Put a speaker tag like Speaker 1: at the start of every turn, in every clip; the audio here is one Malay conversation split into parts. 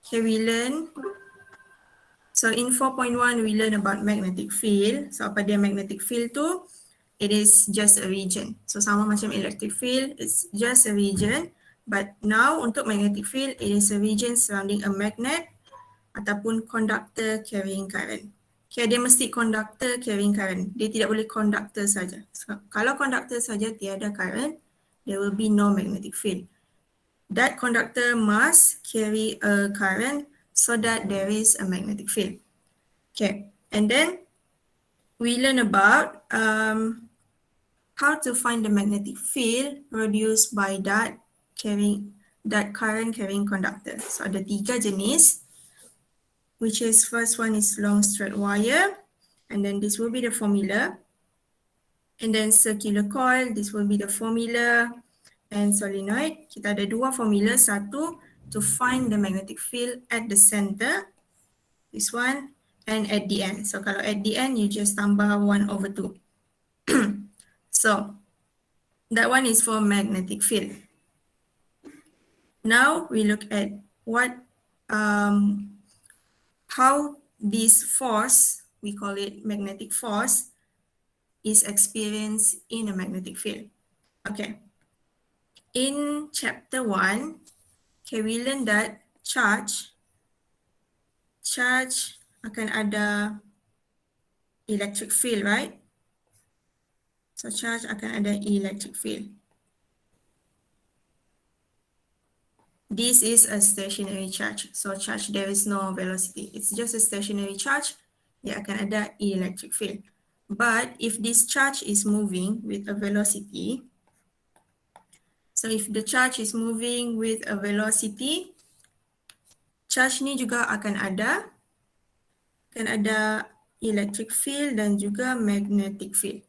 Speaker 1: Okay, we learn. So in 4.1, we learn about magnetic field. So apa dia magnetic field tu? It is just a region. So sama macam electric field, it's just a region. But now untuk magnetic field, it is a region surrounding a magnet ataupun conductor carrying current. Okay, dia mesti conductor carrying current. Dia tidak boleh conductor saja. So, kalau conductor saja tiada current, there will be no magnetic field. That conductor must carry a current so that there is a magnetic field. Okay, and then we learn about how to find the magnetic field produced by that current carrying conductor. So ada 3 jenis, which is first one is long straight wire, and then this will be the formula. And then circular coil, this will be the formula. And solenoid, kita ada 2 formula. Satu, to find the magnetic field at the center, this one, and at the end. So kalau at the end, you just tambah 1/2. So that one is for magnetic field. Now we look at how this force, we call it magnetic force, is experienced in a magnetic field. Okay. In chapter 1, okay, we learned that charge akan ada electric field, right? So charge akan ada electric field. This is a stationary charge. So charge, there is no velocity. It's just a stationary charge. Dia akan ada electric field. But if this charge is moving with a velocity, so if the charge is moving with a velocity, charge ni juga akan ada electric field dan juga magnetic field.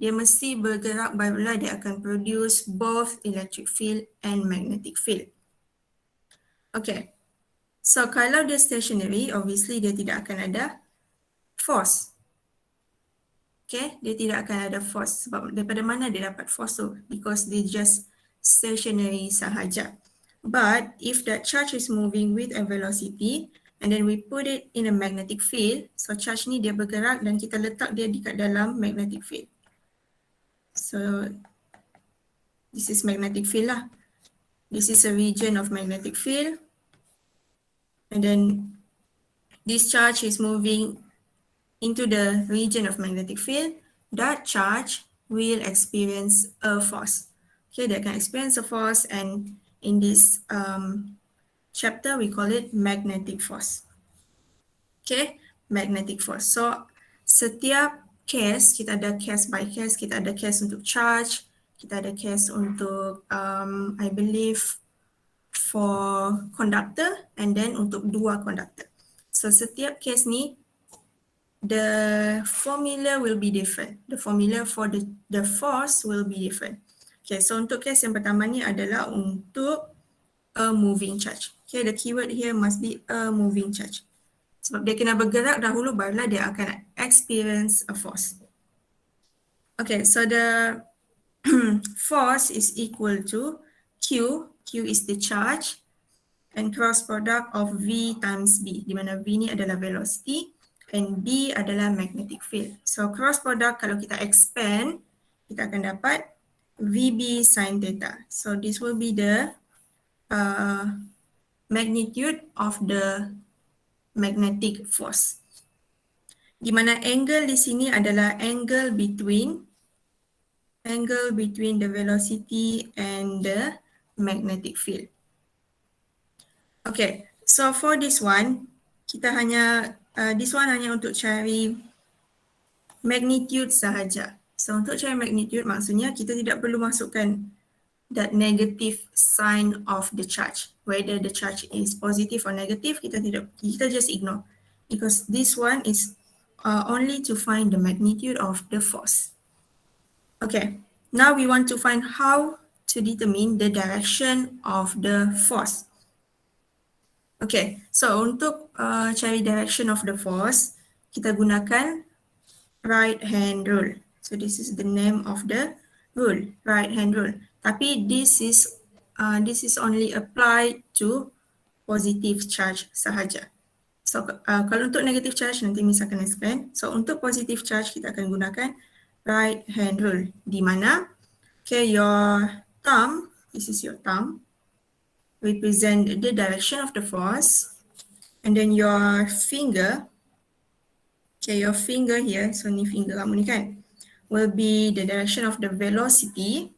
Speaker 1: Dia mesti bergerak, barulah dia akan produce both electric field and magnetic field. Okay, so kalau dia stationary, obviously dia tidak akan ada force. Okay, dia tidak akan ada force. Sebab daripada mana dia dapat force tu? Because they just stationary sahaja. But if that charge is moving with a velocity, and then we put it in a magnetic field, so charge ni dia bergerak dan kita letak dia dekat dalam magnetic field. So this is magnetic field lah. This is a region of magnetic field. And then this charge is moving into the region of magnetic field. That charge will experience a force. Okay, they can experience a force, and in this chapter we call it magnetic force. Okay, magnetic force. So setiap case, kita ada case by case, kita ada case untuk charge, kita ada case untuk I believe for conductor, and then untuk 2 conductor. So setiap case ni, the formula will be different. The formula for the force will be different. Okay, so untuk case yang pertama ni adalah untuk a moving charge. Okay, the keyword here must be a moving charge. Sebab dia kena bergerak dahulu, barulah dia akan experience a force. Okay, so the force is equal to Q. Q is the charge, and cross product of V times B, di mana V ni adalah velocity and B adalah magnetic field. So cross product, kalau kita expand, kita akan dapat VB sin theta. So this will be the magnitude of the magnetic force. Di mana angle di sini adalah angle between the velocity and the magnetic field. Okay, so for this one, kita hanya this one hanya untuk cari magnitude sahaja. So untuk cari magnitude, maksudnya kita tidak perlu masukkan that negative sign of the charge. Whether the charge is positive or negative, kita just ignore, because this one is only to find the magnitude of the force. Okay, now we want to find how to determine the direction of the force. Okay, so untuk cari direction of the force, kita gunakan right hand rule. So this is the name of the rule, right hand rule. Tapi this is only applied to positive charge sahaja. So kalau untuk negative charge nanti Miss akan explain. So untuk positive charge kita akan gunakan right hand rule, di mana your thumb, this is your thumb, represent the direction of the force, and then your finger, your finger here, so ni finger kamu ni kan, will be the direction of the velocity,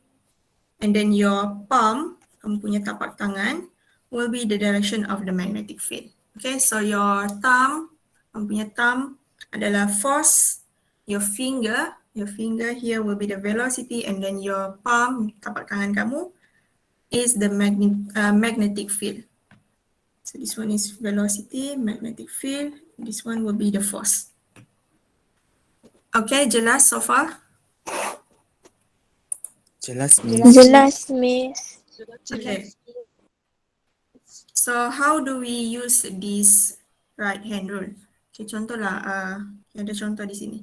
Speaker 1: and then your palm, kamu punya tapak tangan, will be the direction of the magnetic field. Okay, so your thumb, kamu punya thumb adalah force, your finger here will be the velocity, and then your palm, tapak tangan kamu, is the magnetic field. So this one is velocity, magnetic field, this one will be the force. Okay, jelas so far?
Speaker 2: Jelas, Miss.
Speaker 3: Jelas, Miss.
Speaker 1: Okay. So how do we use this right hand rule? Okay, contohlah, ada contoh di sini.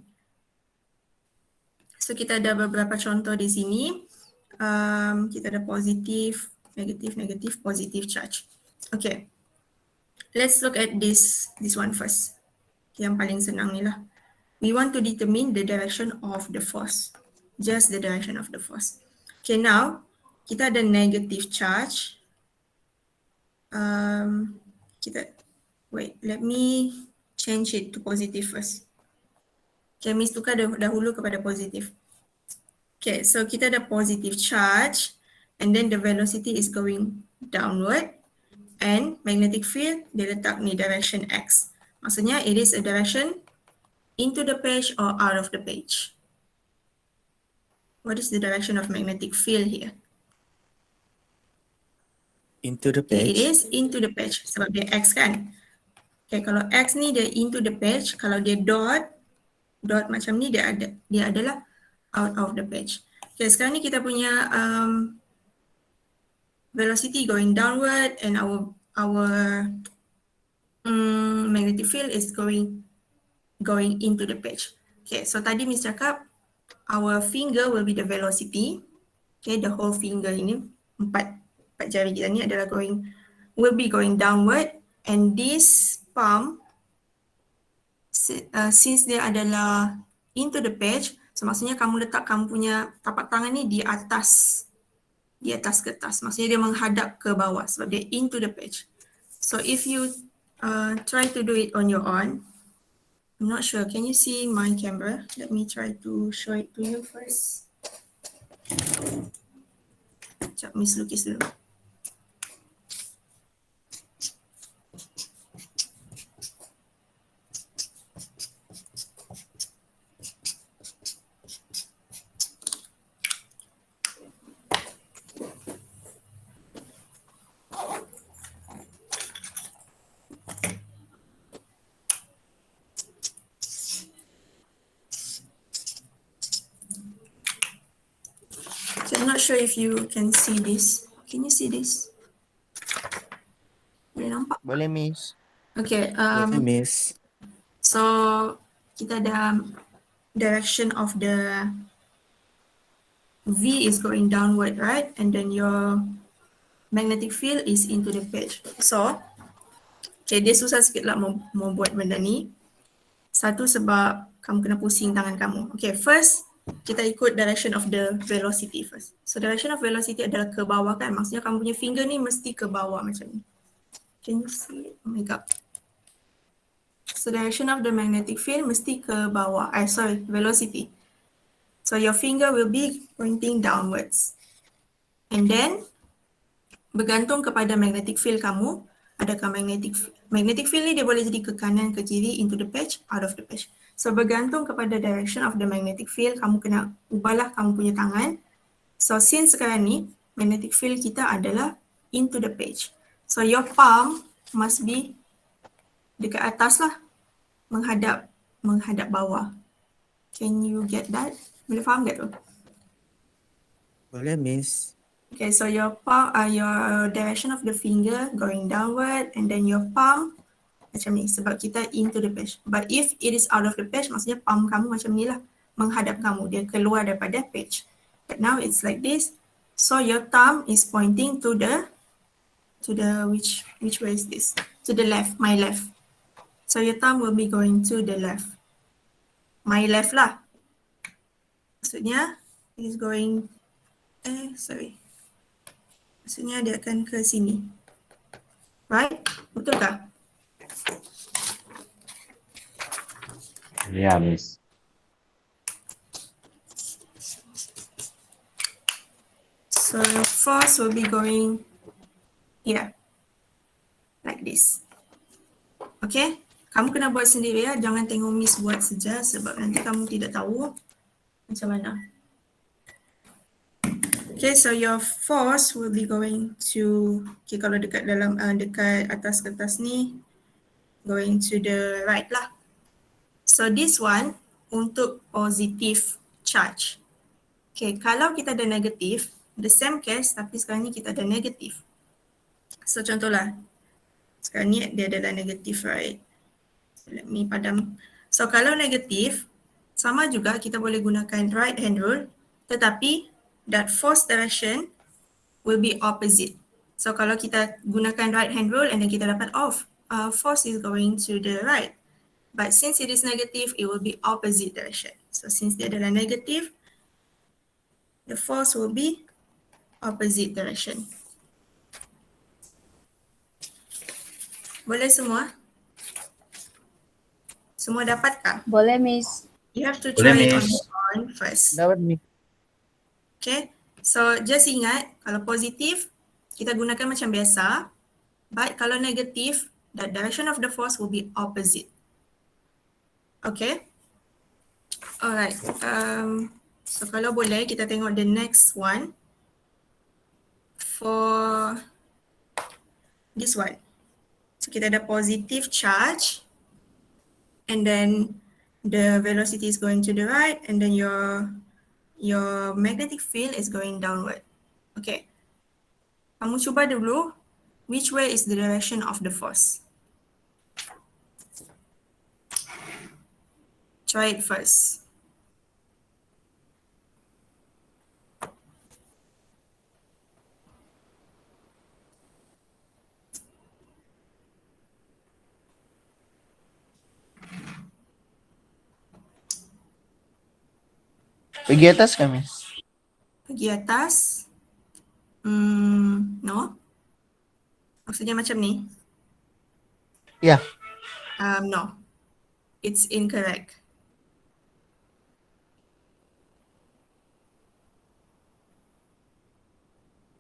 Speaker 1: So kita ada beberapa contoh di sini. Kita ada positive, negative, positive charge. Okay. Let's look at this one first. Yang paling senang ni lah. We want to determine the direction of the force. Just the direction of the force. Okay, now kita ada negative charge. Wait, let me change it to positive first. Okay, Miss tukar dahulu kepada positive. Okay, so kita ada positive charge, and then the velocity is going downward, and magnetic field dia letak ni direction X. Maksudnya it is a direction into the page or out of the page. What is the direction of magnetic field here?
Speaker 2: Into the
Speaker 1: Okay,
Speaker 2: page.
Speaker 1: it is into the page sebab dia X kan. Okay, kalau X ni dia into the page, kalau dia dot macam ni dia adalah out of the page. Okay, sekarang ni kita punya velocity going downward, and our magnetic field is going into the page. Okay, so tadi Miss cakap our finger will be the velocity. Okay, the whole finger ini, empat jari kita ni adalah will be going downward, and this palm since dia adalah into the page, so maksudnya kamu letak kamu punya tapak tangan ni di atas kertas. Maksudnya dia menghadap ke bawah sebab dia into the page. So if you try to do it on your own, I'm not sure. Can you see my camera? Let me try to show it to you first. Sekejap, Miss lukis dulu. So I'm not sure if you can see this. Can you see this? Boleh nampak?
Speaker 2: Boleh, Miss.
Speaker 1: Okay.
Speaker 2: Boleh, Miss.
Speaker 1: So kita ada direction of the V is going downward, right? And then your magnetic field is into the page. So, okay, dia susah sikit lah mau buat benda ni. Satu sebab kamu kena pusing tangan kamu. Okay, first kita ikut direction of the velocity first. So direction of velocity adalah ke bawah kan. Maksudnya kamu punya finger ni mesti ke bawah macam ni. Can you see it? Oh my god. So direction of the magnetic field mesti ke bawah. Velocity. So your finger will be pointing downwards. And then bergantung kepada magnetic field kamu, adakah magnetic field ni dia boleh jadi ke kanan, ke kiri, into the page, out of the page. So bergantung kepada direction of the magnetic field, kamu kena ubahlah kamu punya tangan. So since sekarang ni magnetic field kita adalah into the page. So your palm must be dekat atas lah, menghadap bawah. Can you get that? Boleh faham tak tu?
Speaker 2: Boleh, Miss.
Speaker 1: Okay, so your palm, your direction of the finger going downward, and then your palm macam ni sebab kita into the page. But if it is out of the page, maksudnya palm kamu macam ni lah, menghadap kamu, dia keluar daripada page. But now it's like this. So your thumb is pointing to the to the which way is this? To the left, my left. So your thumb will be going to the left. My left lah. Maksudnya is going maksudnya dia akan ke sini. Right? Betul tak?
Speaker 3: Yeah, Miss.
Speaker 1: So your force will be going here. Like this. Okay? Kamu kena buat sendiri ya. Jangan tengok Miss buat saja sebab nanti kamu tidak tahu macam mana. Okay, so your force will be going to, okay, kalau dekat dalam, dekat atas kertas ni, going to the right lah. So this one untuk positive charge. Okay, kalau kita ada negatif, the same case tapi sekarang ni kita ada negatif. So contohlah, sekarang ni dia adalah negatif, right? So, let me padam. So kalau negatif, sama juga kita boleh gunakan right hand rule, tetapi that force direction will be opposite. So kalau kita gunakan right hand rule and then kita dapat force is going to the right. But since it is negative, it will be opposite direction. So since dia adalah negative, the force will be opposite direction. Boleh semua? Semua dapatkah?
Speaker 4: Boleh, Miss.
Speaker 1: You have to
Speaker 3: Boleh,
Speaker 1: try it on
Speaker 3: Miss.
Speaker 1: your own first.
Speaker 2: Dapat Miss.
Speaker 1: Okay, so just ingat kalau positif kita gunakan macam biasa, but kalau negatif, the direction of the force will be opposite. Okay, alright. So kalau boleh kita tengok the next one for this one. So kita ada positive charge, and then the velocity is going to the right, and then your magnetic field is going downward. Okay. Kamu cuba dulu, which way is the direction of the force? Try it first.
Speaker 2: Pergi atas kan Miss?
Speaker 1: Pergi atas. No. Maksudnya macam ni?
Speaker 2: Ya.
Speaker 1: No. It's incorrect.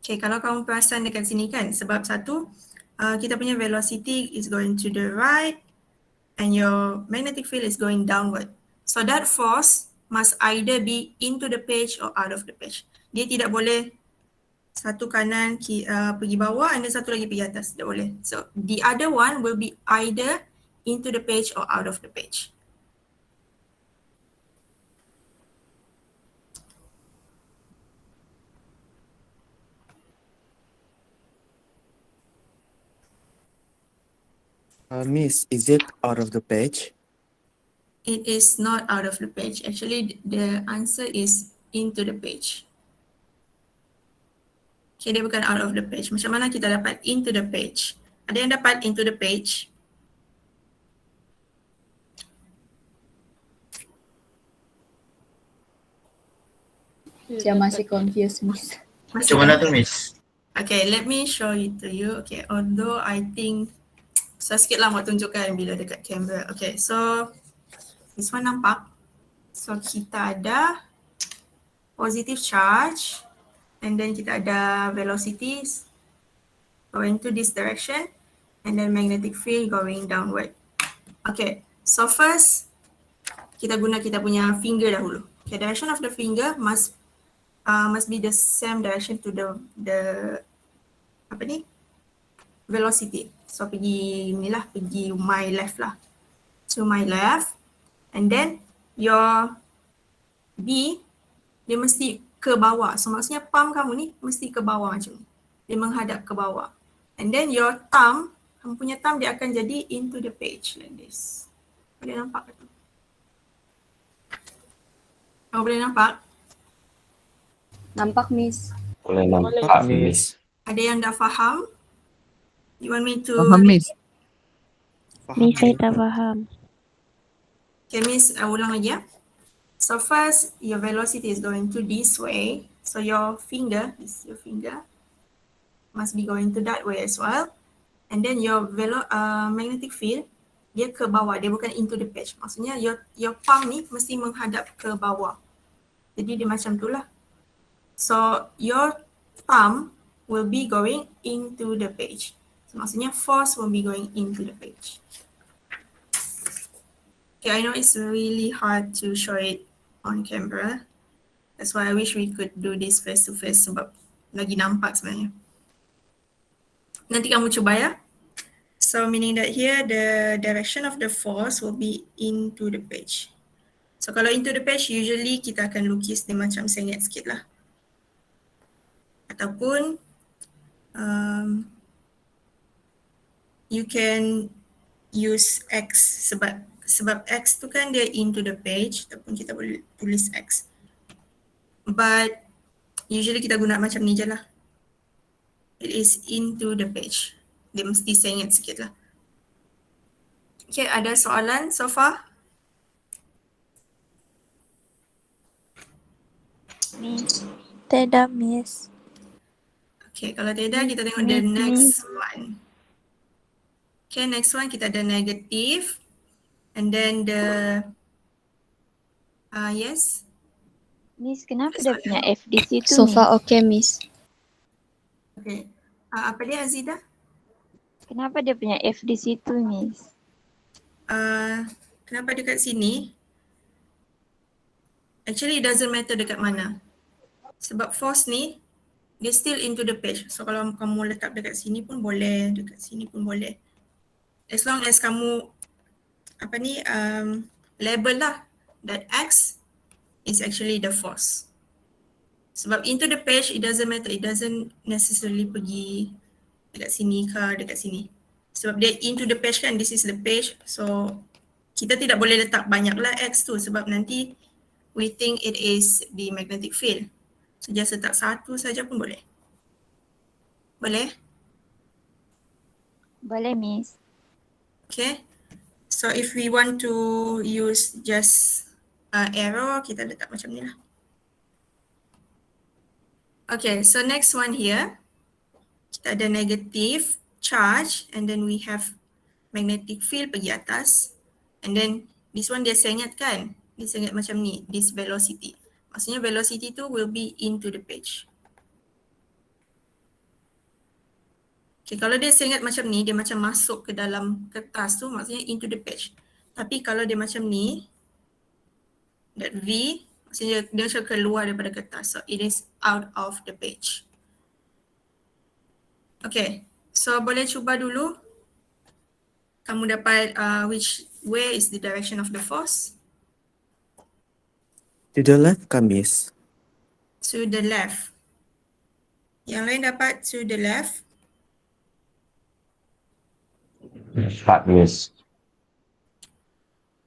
Speaker 1: Okay, kalau kamu perasan dekat sini kan, sebab satu, kita punya velocity is going to the right and your magnetic field is going downward. So that force must either be into the page or out of the page. Dia tidak boleh satu kanan pergi bawah and then satu lagi pergi atas. Tidak boleh. So the other one will be either into the page or out of the page.
Speaker 2: Miss, is it out of the page?
Speaker 1: It is not out of the page. Actually, the answer is into the page. Okay, dia bukan out of the page. Macam mana kita dapat into the page? Ada yang dapat into the page?
Speaker 4: Saya masih confused, Miss.
Speaker 1: Masih
Speaker 3: Macam mana
Speaker 1: ada?
Speaker 3: tu, Miss?
Speaker 1: Okay, let me show it to you. Okay, although I think susah sikit lah mau tunjukkan bila dekat kamera. Okay, so this one nampak. So kita ada positive charge and then kita ada velocities going to this direction and then magnetic field going downward. Okay, so first kita guna kita punya finger dahulu. Okay, direction of the finger must be the same direction to the apa ni? Velocity. So pergi inilah, pergi my left lah. To my left. And then your B, dia mesti ke bawah. So maksudnya palm kamu ni mesti ke bawah macam ni. Dia menghadap ke bawah. And then your thumb, kamu punya thumb dia akan jadi into the page like this. Boleh nampak ke tu? Kamu boleh nampak?
Speaker 4: Nampak, Miss.
Speaker 3: Boleh nampak, Miss.
Speaker 1: Ada yang dah faham? You want me to
Speaker 2: Faham, Miss.
Speaker 3: Miss, saya tak faham.
Speaker 1: Okay, Miss, ulang lagi ya. So first, your velocity is going to this way. So your finger, this is your finger, must be going to that way as well. And then your magnetic field, dia ke bawah, dia bukan into the page. Maksudnya your palm ni mesti menghadap ke bawah. Jadi dia macam tu lah. So your thumb will be going into the page. So maksudnya force will be going into the page. Okay, I know it's really hard to show it on camera. That's why I wish we could do this face to face sebab lagi nampak sebenarnya. Nanti kamu cuba ya. So meaning that here the direction of the force will be into the page. So kalau into the page usually kita akan lukis dia macam sengit sikit lah. Ataupun you can use X sebab X tu kan dia into the page ataupun kita boleh tulis X. But usually kita guna macam ni je lah. It is into the page. Dia mesti sengit sikit lah. Okay, ada soalan so far?
Speaker 3: Miss. Tidak, Miss.
Speaker 1: Okay, kalau tidak kita tengok the next one. Okay, next one kita ada negative. And then the, yes.
Speaker 3: Miss, kenapa dia punya F di situ,
Speaker 4: So
Speaker 3: Miss?
Speaker 4: far okay, Miss.
Speaker 1: Okay, apa dia Azida?
Speaker 3: Kenapa dia punya F di situ, Miss?
Speaker 1: Kenapa dekat sini? Actually it doesn't matter dekat mana. Sebab force ni, dia still into the page. So kalau kamu letak dekat sini pun boleh, dekat sini pun boleh. As long as kamu, label lah that X is actually the force. Sebab into the page, it doesn't matter. It doesn't necessarily pergi dekat sini ke dekat sini. Sebab dia into the page kan, this is the page. So kita tidak boleh letak banyak lah X tu sebab nanti we think it is the magnetic field. So just letak satu saja pun boleh. Boleh?
Speaker 3: Boleh, Miss.
Speaker 1: Okay. So if we want to use just arrow, kita letak macam ni lah. Okay, so next one here. Kita ada negative charge and then we have magnetic field pergi atas. And then this one dia sengit kan? Dia sengit macam ni, this velocity. Maksudnya velocity tu will be into the page. Okay, kalau dia sengit macam ni, dia macam masuk ke dalam kertas tu, maksudnya into the page. Tapi kalau dia macam ni, that V, maksudnya dia macam keluar daripada kertas. So it is out of the page. Okay, so boleh cuba dulu. Kamu dapat where is the direction of the force?
Speaker 2: To the left, Miss.
Speaker 1: To the left. Yang lain dapat to the left.
Speaker 5: Hot, Miss.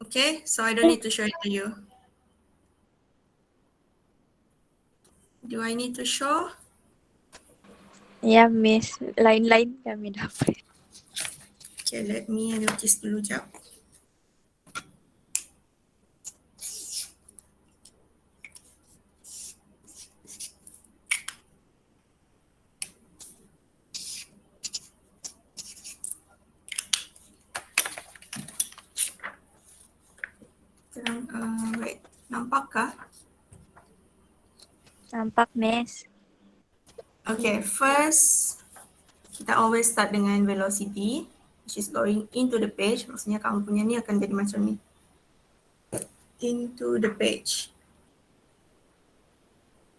Speaker 1: Okay, so I don't need to show it to you. Do I need to show?
Speaker 3: Ya, Miss. Lain-lain kami dapat.
Speaker 1: Okay, let me lukis dulu jap. Wait, nampakkah?
Speaker 3: Nampak, Miss.
Speaker 1: Okay, first kita always start dengan velocity which is going into the page. Maksudnya kamu punya ni akan jadi macam ni. Into the page.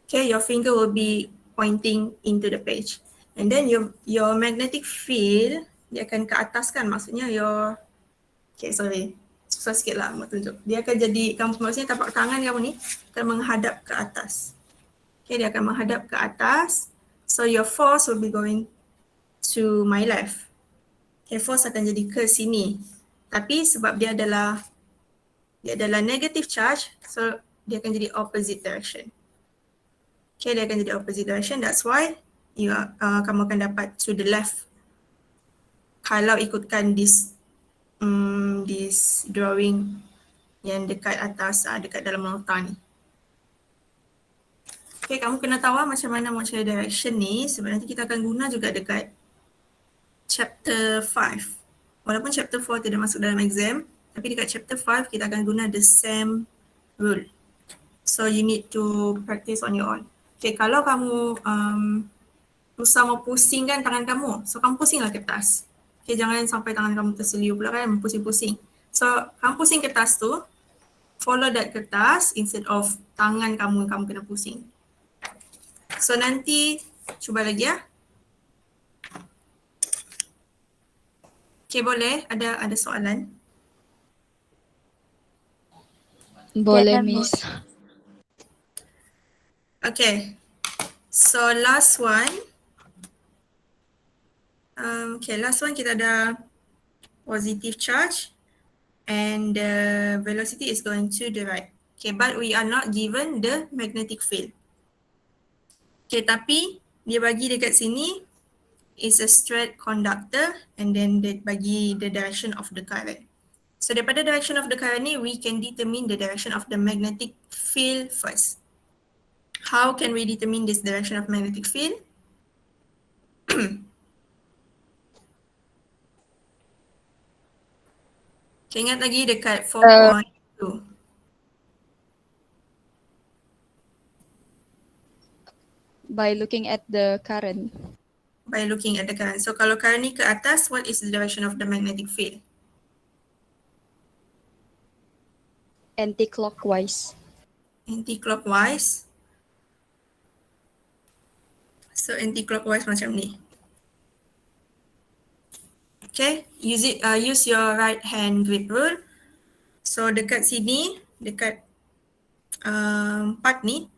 Speaker 1: Okay, your finger will be pointing into the page. And then your magnetic field dia akan ke atas kan, maksudnya your, okay sorry, susah sikit lah mau tunjuk. Dia akan jadi, kamu maksudnya tapak tangan kamu ni akan menghadap ke atas. Okay, dia akan menghadap ke atas. So your force will be going to my left. Okay, force akan jadi ke sini. Tapi sebab dia adalah negative charge, so dia akan jadi opposite direction. Okay, dia akan jadi opposite direction. That's why kamu akan dapat to the left kalau ikutkan this drawing yang dekat atas, dekat dalam nota ni. Okay, kamu kena tahu macam mana mau cari direction ni. Sebenarnya kita akan guna juga dekat chapter 5. Walaupun chapter 4 tidak masuk dalam exam, tapi dekat chapter 5 kita akan guna the same rule. So you need to practice on your own. Okay, kalau kamu susah mau pusingkan tangan kamu, so kamu pusinglah kertas. Okay, jangan sampai tangan kamu terseliu pula kan, pusing-pusing. So kamu pusing kertas tu, follow that kertas instead of tangan kamu kena pusing. So nanti cuba lagi ya. Okay, boleh? Ada soalan?
Speaker 4: Boleh,
Speaker 3: Tiada,
Speaker 4: Miss.
Speaker 1: Okay. So last one. Last one kita ada positive charge and the velocity is going to the right. Okay, but we are not given the magnetic field. Okay, tapi dia bagi dekat sini is a straight conductor and then dia bagi the direction of the current. So daripada direction of the current ni, we can determine the direction of the magnetic field first. How can we determine this direction of magnetic field? Okay, ingat lagi dekat 4.2.
Speaker 4: By looking at the current.
Speaker 1: By looking at the current. So kalau current ni ke atas, what is the direction of the magnetic field?
Speaker 4: Anti-clockwise.
Speaker 1: Anti-clockwise. So anti-clockwise macam ni. Okay, use your right hand grip rule. So dekat sini, dekat part ni,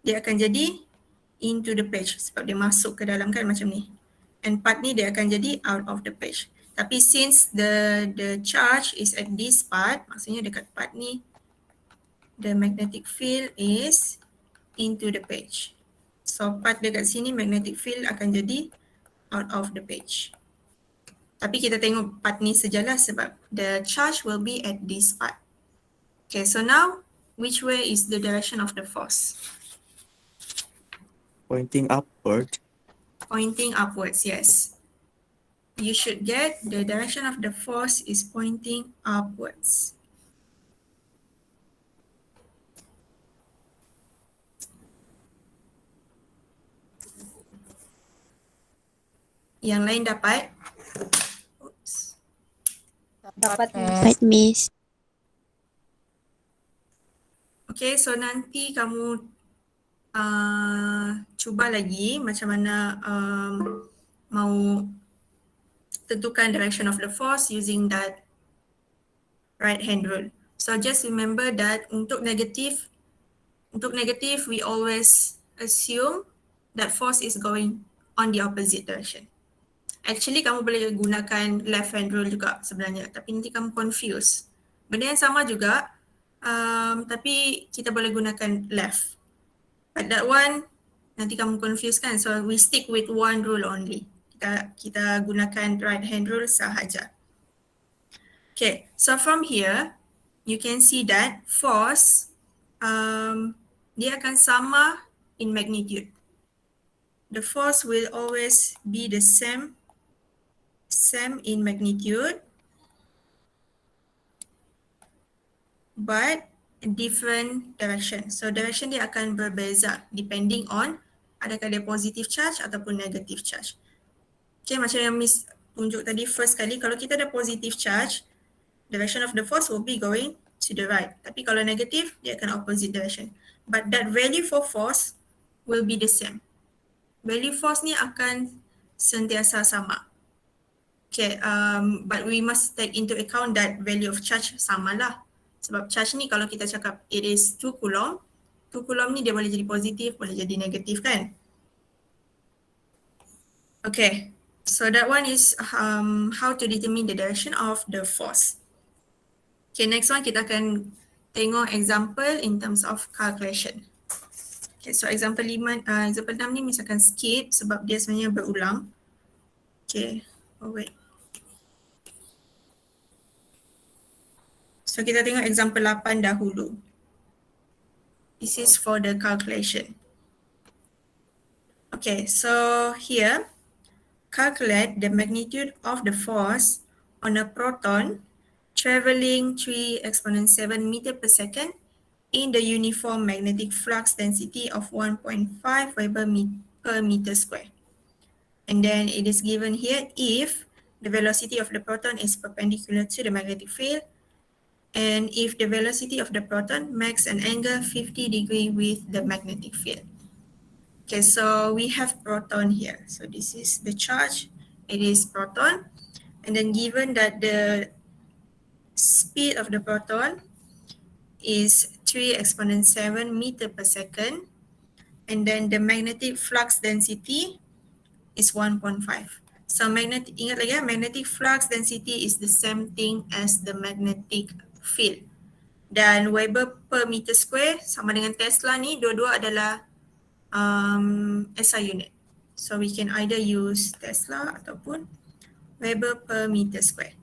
Speaker 1: dia akan jadi into the page sebab dia masuk ke dalam kan macam ni. And part ni dia akan jadi out of the page. Tapi since the charge is at this part, maksudnya dekat part ni, the magnetic field is into the page. So part dekat sini magnetic field akan jadi out of the page. Tapi kita tengok part ni sajalah sebab the charge will be at this part. Okay, so now which way is the direction of the force?
Speaker 2: Pointing upward.
Speaker 1: Pointing upwards, yes. You should get the direction of the force is pointing upwards. Yang lain dapat? Oops.
Speaker 4: Dapat, Miss.
Speaker 3: Dapat, Miss.
Speaker 1: Okay, so nanti kamu cuba lagi macam mana mau tentukan direction of the force using that right hand rule. So just remember that untuk negative we always assume that force is going on the opposite direction. Actually kamu boleh gunakan left hand rule juga sebenarnya, tapi nanti kamu confuse. Benda yang sama juga, tapi kita boleh gunakan left. But that one nanti kamu confuse kan, so we stick with one rule only. Kita gunakan right hand rule sahaja. Okay, so from here you can see that force dia akan sama in magnitude. The force will always be the same in magnitude, but different direction. So direction dia akan berbeza depending on adakah dia positive charge ataupun negative charge. Okay, macam yang Miss tunjuk tadi first kali, kalau kita ada positive charge, direction of the force will be going to the right. Tapi kalau negative, dia akan opposite direction. But that value for force will be the same. Value force ni akan sentiasa sama. Okay, but we must take into account that value of charge samalah. Sebab charge ni kalau kita cakap it is 2 coulomb, 2 coulomb ni dia boleh jadi positif, boleh jadi negatif kan? Okay, so that one is how to determine the direction of the force. Okay, next one kita akan tengok example in terms of calculation. Okay, so example 6 ni misalkan skip sebab dia sebenarnya berulang. Okay, oh wait. So kita tengok example 8 dahulu. This is for the calculation. Okay, so here, calculate the magnitude of the force on a proton traveling 3 exponent 7 meter per second in the uniform magnetic flux density of 1.5 Weber per meter square. And then it is given here if the velocity of the proton is perpendicular to the magnetic field and if the velocity of the proton makes an angle 50 degree with the magnetic field. Okay, so we have proton here. So this is the charge, it is proton. And then given that the speed of the proton is 3 exponent 7 meter per second, and then the magnetic flux density is 1.5. So ingat lagi ya, magnetic flux density is the same thing as the magnetic field. Dan Weber per meter square sama dengan Tesla ni, dua-dua adalah SI unit. So we can either use Tesla ataupun Weber per meter square.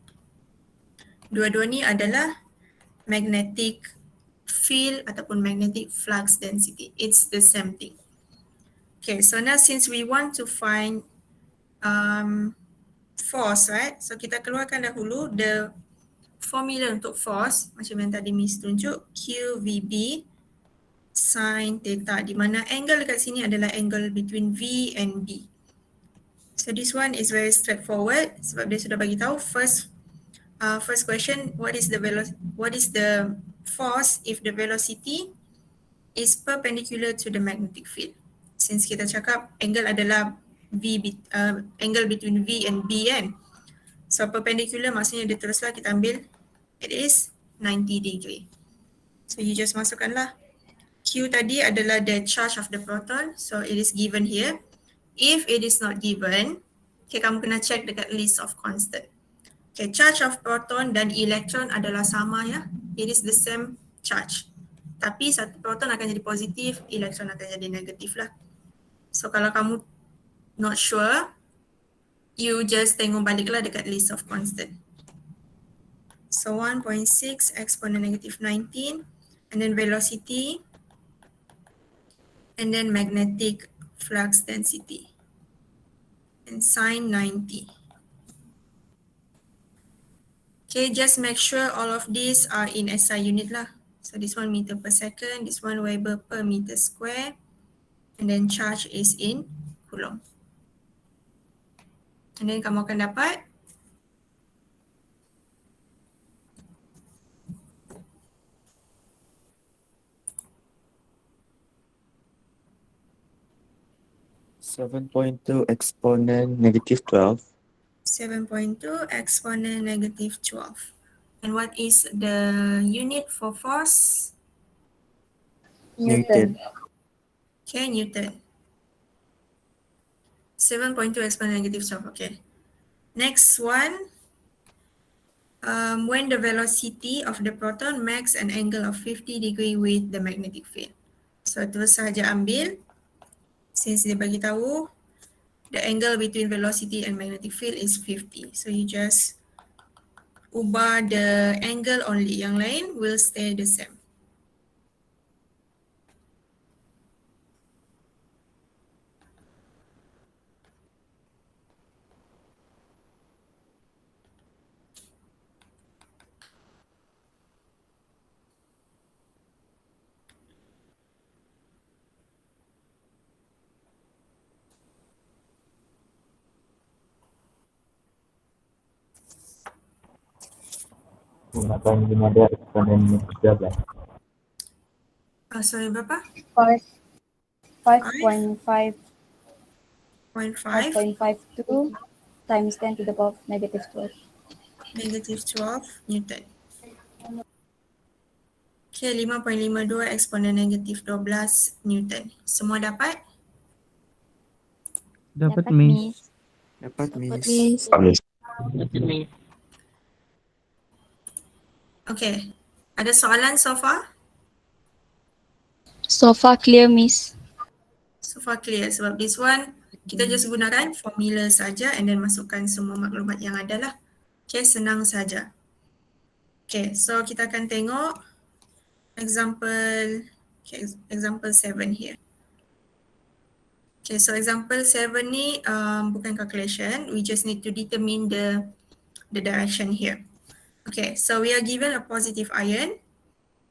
Speaker 1: Dua-dua ni adalah magnetic field ataupun magnetic flux density. It's the same thing. Okay, so now since we want to find force, right? So kita keluarkan dahulu the formula untuk force macam yang tadi Miss tunjuk, QVB sin theta, di mana angle dekat sini adalah angle between V and B. So this one is very straightforward sebab dia sudah bagi tahu first question, what is the force if the velocity is perpendicular to the magnetic field. Since kita cakap angle adalah angle between V and B kan. So perpendicular maksudnya dia teruslah kita ambil it is 90 degree. So you just masukkanlah. Q tadi adalah the charge of the proton. So it is given here. If it is not given, okay, kamu kena check dekat list of constant. Okay, charge of proton dan electron adalah sama ya. It is the same charge. Tapi satu proton akan jadi positif, elektron akan jadi negatif lah. So kalau kamu not sure, you just tengok baliklah dekat list of constant. So 1.6 exponent negative 19, and then velocity, and then magnetic flux density, and sin 90. Okay, just make sure all of these are in SI unit lah. So this one meter per second, this one Weber per meter square, and then charge is in Coulomb. And then kamu akan dapat
Speaker 2: (7.2 exponent negative 12).
Speaker 1: 7.2 exponent negative 12. And what is the unit for force?
Speaker 2: Newton.
Speaker 1: Okay, Newton. 7.2 exponent negative 12, okay. Next one, when the velocity of the proton makes an angle of 50 degree with the magnetic field. So terus saja ambil, since dia bagi tahu, the angle between velocity and magnetic field is 50. So you just ubah the angle only, yang lain will stay the same.
Speaker 5: Gunakan nada eksponen 13.
Speaker 1: Sorry, berapa?
Speaker 4: 5.5
Speaker 1: 0.5
Speaker 4: 5.52 times 10 to the power of negative 12.
Speaker 1: negative 12 Newton. Okay, 5.52 eksponen negatif 12 Newton. Semua dapat?
Speaker 2: Dapat,
Speaker 3: Miss.
Speaker 2: Dapat, Miss.
Speaker 5: Miss.
Speaker 1: Okay, ada soalan so far?
Speaker 4: So far clear, Miss.
Speaker 1: So far clear sebab this one kita just gunakan formula saja and then masukkan semua maklumat yang ada lah. Okay, senang saja. Okay, so kita akan tengok example, okay, example 7 here. Okay, so example 7 ni bukan calculation, we just need to determine the direction here. Okay, so we are given a positive ion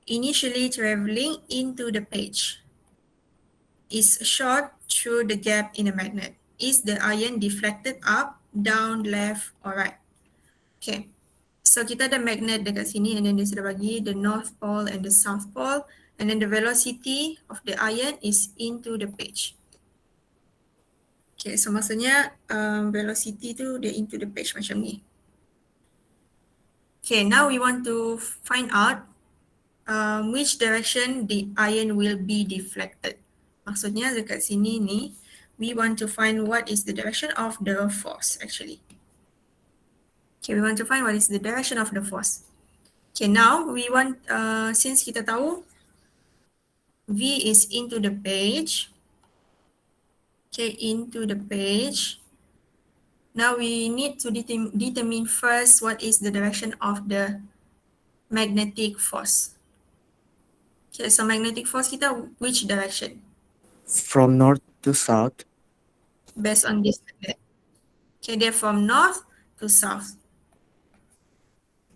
Speaker 1: initially traveling into the page. Is shot through the gap in a magnet. Is the ion deflected up, down, left, or right? Okay, so kita ada magnet dekat sini and then dia sudah bagi the north pole and the south pole and then the velocity of the ion is into the page. Okay, so maksudnya velocity tu dia into the page macam ni. Okay, now we want to find out which direction the ion will be deflected. Maksudnya dekat sini ni, we want to find what is the direction of the force actually. Okay, we want to find what is the direction of the force. Okay, now we want, since kita tahu V is into the page. Okay, into the page. Now we need to determine first what is the direction of the magnetic force. Okay, so magnetic force kita, which direction?
Speaker 2: From north to south.
Speaker 1: Based on this magnet. Okay, they're from north to south.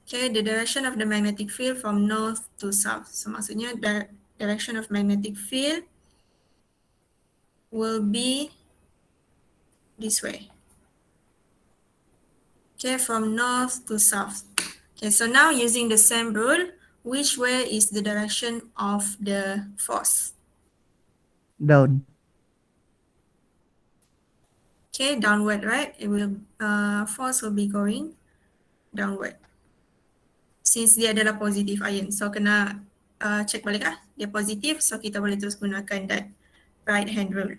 Speaker 1: Okay, the direction of the magnetic field from north to south. So maksudnya the direction of magnetic field will be this way. Okay, from north to south. Okay, so now using the same rule, which way is the direction of the force?
Speaker 6: Down.
Speaker 1: Okay, downward, right? It will force will be going downward. Since dia adalah positive ion, so kena check balik lah. Dia positif, so kita boleh terus gunakan that right hand rule.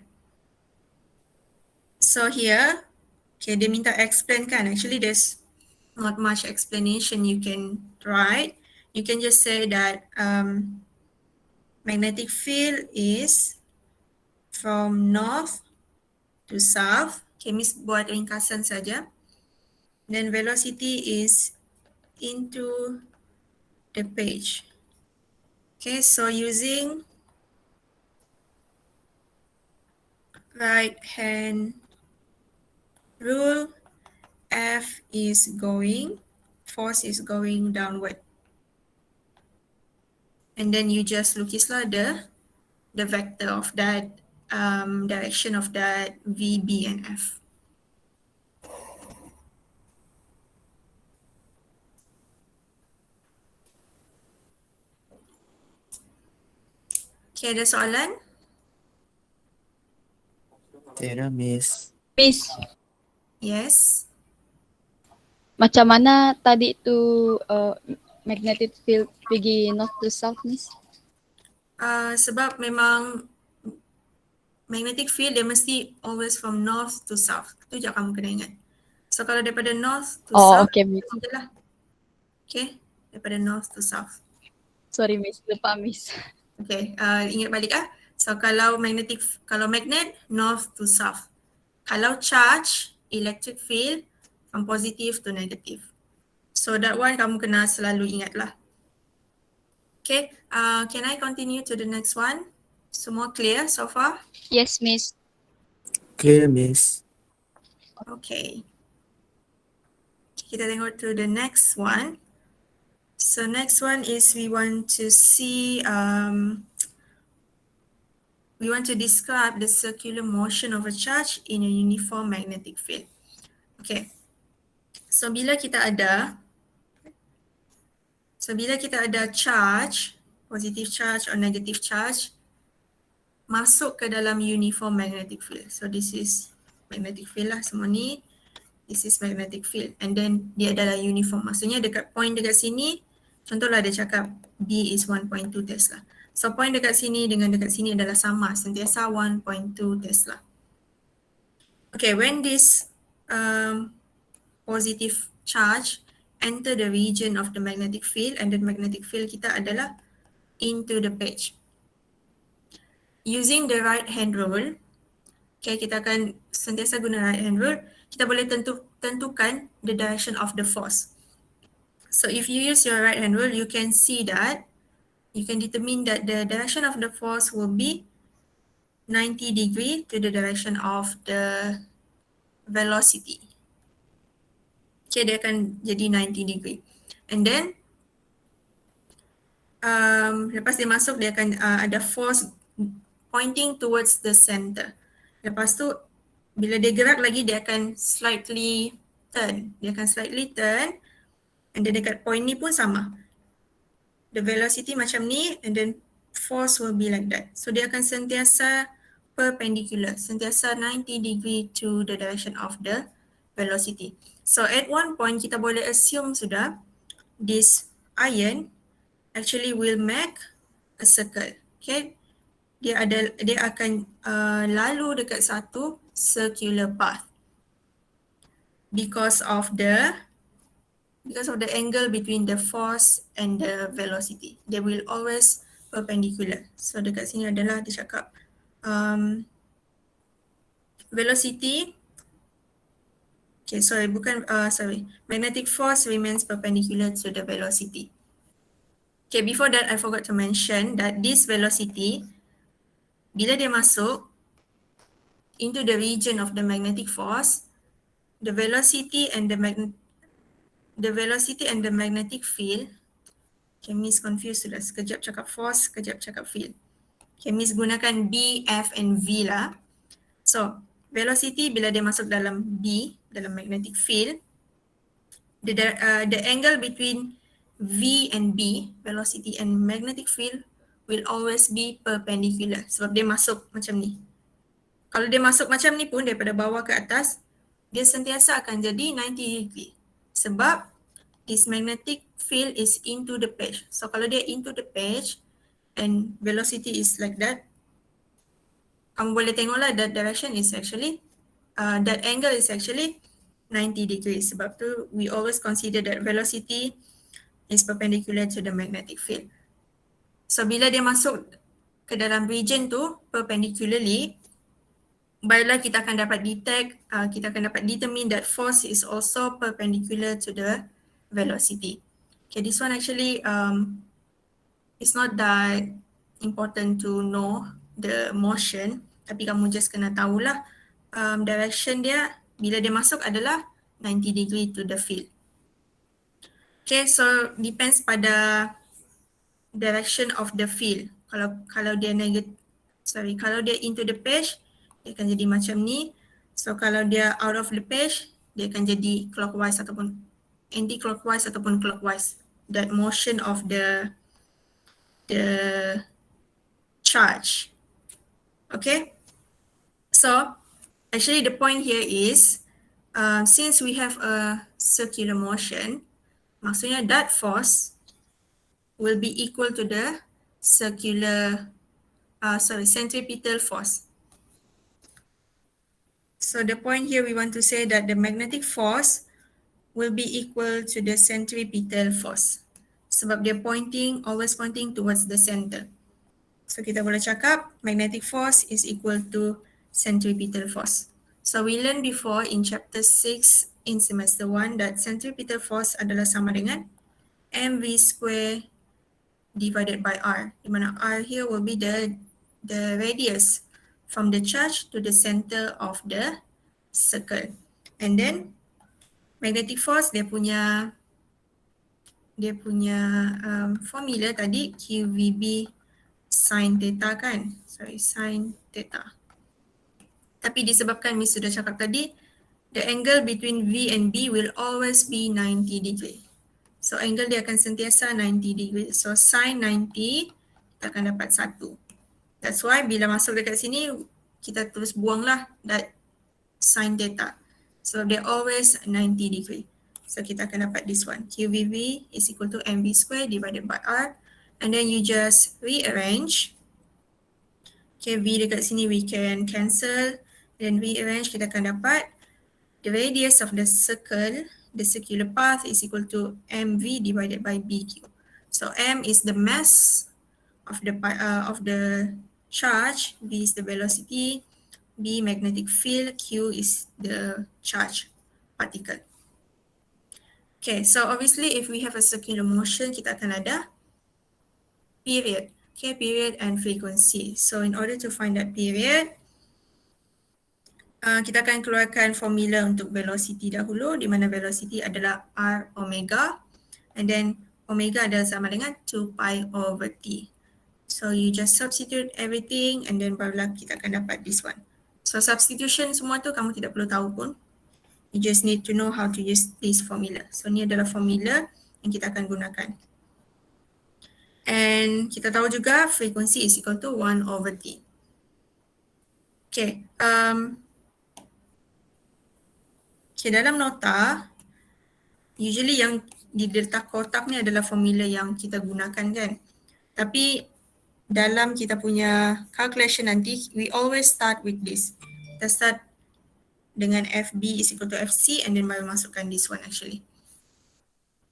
Speaker 1: So here, okay, dia minta explain kan. Actually, there's not much explanation you can write. You can just say that magnetic field is from north to south. Okay, Miss buat ringkasan saja. Then velocity is into the page. Okay, so using right hand rule, F is going, force is going downward. And then you just lukislah the vector of that direction of that V, B, and F. Okay, ada soalan?
Speaker 2: Tiada, Miss.
Speaker 4: Miss,
Speaker 1: Yes.
Speaker 4: macam mana tadi tu magnetic field pergi north to south, Miss?
Speaker 1: Sebab memang magnetic field dia mesti always from north to south. Tu je kamu kena ingat. So kalau daripada north to
Speaker 4: Oh,
Speaker 1: south,
Speaker 4: okay, Miss.
Speaker 1: je lah. Okay, daripada north to south.
Speaker 4: Sorry, Miss. Lupa, Miss.
Speaker 1: Okay, ingat balik ah. So kalau magnet, north to south. Kalau charge, electric field, from positive to negative. So that one kamu kena selalu ingat lah. Okay, can I continue to the next one? Semua clear so far?
Speaker 4: Yes, Miss.
Speaker 2: Clear, Miss.
Speaker 1: Okay. Kita tengok to the next one. So next one is we want to see, we want to describe the circular motion of a charge in a uniform magnetic field. Okay. So bila kita ada charge, positive charge or negative charge, masuk ke dalam uniform magnetic field. So this is magnetic field lah semua ni. This is magnetic field and then dia adalah uniform. Maksudnya dekat point dekat sini, contohlah dia cakap B is 1.2 Tesla. So point dekat sini dengan dekat sini adalah sama, sentiasa 1.2 Tesla. Okay, when this positive charge enter the region of the magnetic field and the magnetic field kita adalah into the page. Using the right hand rule, okay, kita akan sentiasa guna right hand rule, kita boleh tentukan the direction of the force. So if you use your right hand rule, you can see that you can determine that the direction of the force will be 90 degree to the direction of the velocity. Okay, dia akan jadi 90 degree. And then lepas dia masuk, dia akan ada force pointing towards the center. Lepas tu, bila dia gerak lagi, dia akan slightly turn. Dia akan slightly turn. And then dekat point ni pun sama. The velocity macam ni, and then force will be like that. So dia akan sentiasa perpendicular, sentiasa 90 degree to the direction of the velocity. So at one point, kita boleh assume sudah, this iron actually will make a circle. Okay, dia akan lalu dekat satu circular path because of the angle between the force and the velocity. They will always perpendicular. So dekat sini adalah dia cakap velocity. Okay, magnetic force remains perpendicular to the velocity. Okay, before that I forgot to mention that this velocity, bila dia masuk into the region of the magnetic force, the velocity and the magnetic field, okay, Miss confused sudah, sekejap cakap force, sekejap cakap field. Okay, Miss gunakan B, F and V lah. So, velocity bila dia masuk dalam B, dalam magnetic field, the angle between V and B, velocity and magnetic field, will always be perpendicular sebab dia masuk macam ni. Kalau dia masuk macam ni pun daripada bawah ke atas, dia sentiasa akan jadi 90 degree. Sebab this magnetic field is into the page. So kalau dia into the page and velocity is like that, kamu boleh tengoklah that direction is actually, that angle is actually 90 degrees. Sebab tu we always consider that velocity is perpendicular to the magnetic field. So bila dia masuk ke dalam region tu perpendicularly, barulah kita akan dapat kita akan dapat determine that force is also perpendicular to the velocity. Okay, this one actually it's not that important to know the motion, tapi kamu just kena tahulah direction dia bila dia masuk adalah 90 degree to the field. Okay, so depends pada direction of the field. Kalau dia kalau dia into the page, dia akan jadi macam ni. So kalau dia out of the page, dia akan jadi clockwise ataupun anti-clockwise ataupun clockwise. That motion of the charge. Okay. So actually the point here is since we have a circular motion, maksudnya that force will be equal to the centripetal force. So the point here we want to say that the magnetic force will be equal to the centripetal force. Sebab dia always pointing towards the center. So kita boleh cakap magnetic force is equal to centripetal force. So we learned before in chapter 6 in semester 1 that centripetal force adalah sama dengan mv square divided by r, di mana r here will be the radius from the charge to the center of the circle. And then magnetic force dia punya formula tadi QVB sin theta kan, sin theta. Tapi disebabkan Miss sudah cakap tadi, the angle between V and B will always be 90 degree. So angle dia akan sentiasa 90 degree. So sin 90 kita akan dapat 1. That's why bila masuk dekat sini kita terus buanglah that sin theta. So they're always 90 degree. So kita akan dapat this one. QVB is equal to mv square divided by r. And then you just rearrange. Okay, V dekat sini we can cancel. Then rearrange, kita akan dapat the radius of the circle, the circular path is equal to mv divided by bq. So m is the mass of the charge, v is the velocity, b magnetic field, q is the charge particle. Okay, so obviously if we have a circular motion, kita akan ada period. Okay, period and frequency. So in order to find that period, kita akan keluarkan formula untuk velocity dahulu, di mana velocity adalah R omega, and then omega adalah sama dengan 2 pi over T. So you just substitute everything and then barulah kita akan dapat this one. So substitution semua tu kamu tidak perlu tahu pun. You just need to know how to use this formula. So ni adalah formula yang kita akan gunakan. And kita tahu juga frequency is equal to 1 over T. Okay. Okay, dalam nota, usually yang di letak kotak ni adalah formula yang kita gunakan kan. Tapi dalam kita punya calculation nanti, we always start with this. Kita start dengan FB is equal to FC and then baru masukkan this one actually.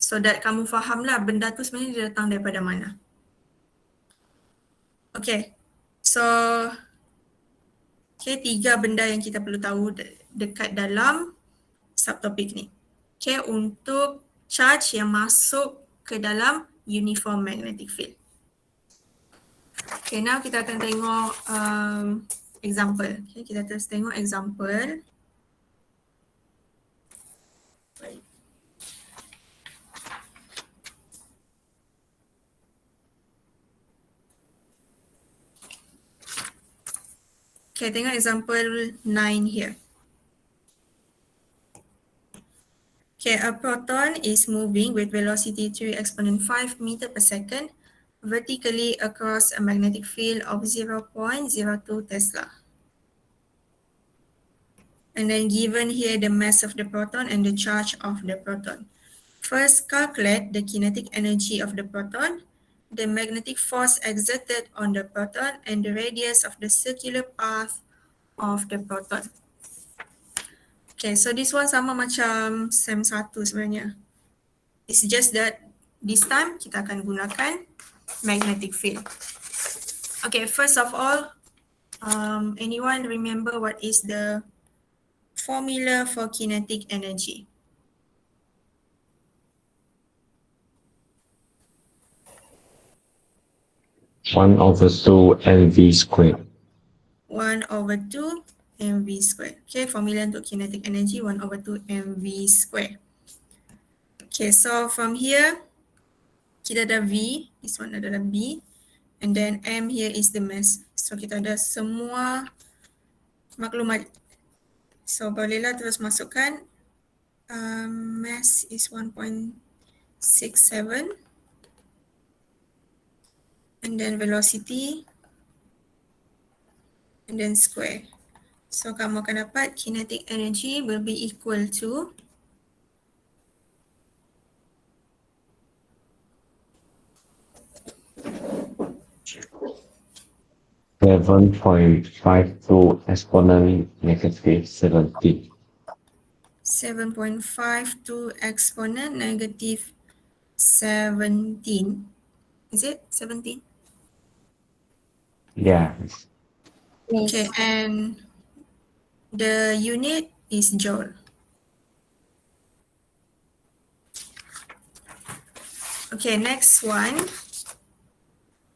Speaker 1: So that kamu faham lah benda tu sebenarnya dia datang daripada mana. Okay, so okay, 3 benda yang kita perlu tahu dekat dalam subtopik ni. Okay, untuk charge yang masuk ke dalam uniform magnetic field. Okay, now kita akan tengok example. Okay, kita terus tengok example. Okay, tengok example 9 here. Okay, a proton is moving with velocity 3 exponent 5 meter per second vertically across a magnetic field of 0.02 Tesla. And then given here the mass of the proton and the charge of the proton. First, calculate the kinetic energy of the proton, the magnetic force exerted on the proton, and the radius of the circular path of the proton. Okay, so this one sama macam SEM 1 sebenarnya. It's just that this time kita akan gunakan magnetic field. Okay, first of all, anyone remember what is the formula for kinetic energy?
Speaker 5: One over 2 mv squared.
Speaker 1: 1 over 2 mv squared. Okay, formula untuk kinetic energy 1 over 2 mv squared. Okay, so from here, kita ada V, this one adalah B, and then M here is the mass. So kita ada semua maklumat. So bolehlah terus masukkan, mass is 1.67, and then velocity, and then square. So kamu akan dapat kinetic energy will be equal to
Speaker 5: 7.52 exponent negative 17.
Speaker 1: 7.52 exponent negative 17. Is it 17?
Speaker 5: Yeah.
Speaker 1: Okay, and the unit is joule. Okay, next one.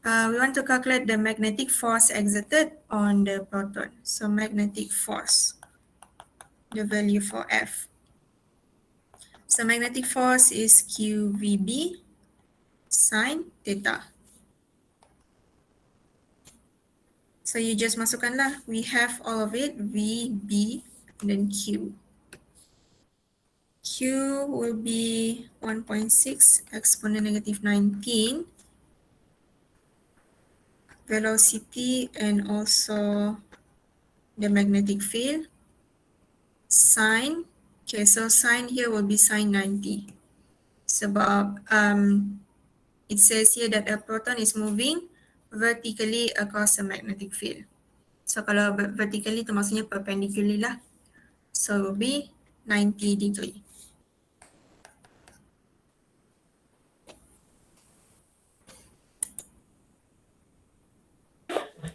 Speaker 1: We want to calculate the magnetic force exerted on the proton. So magnetic force, the value for F. So magnetic force is QVB sine theta. So you just masukkanlah, we have all of it, V, B, and then Q. Q will be 1.6 exponent negative 19. Velocity and also the magnetic field. Sine, okay, so sine here will be sine 90. Sebab it says here that a proton is moving vertically across a magnetic field. So kalau vertically itu maksudnya perpendicular lah. So it will be 90 degree.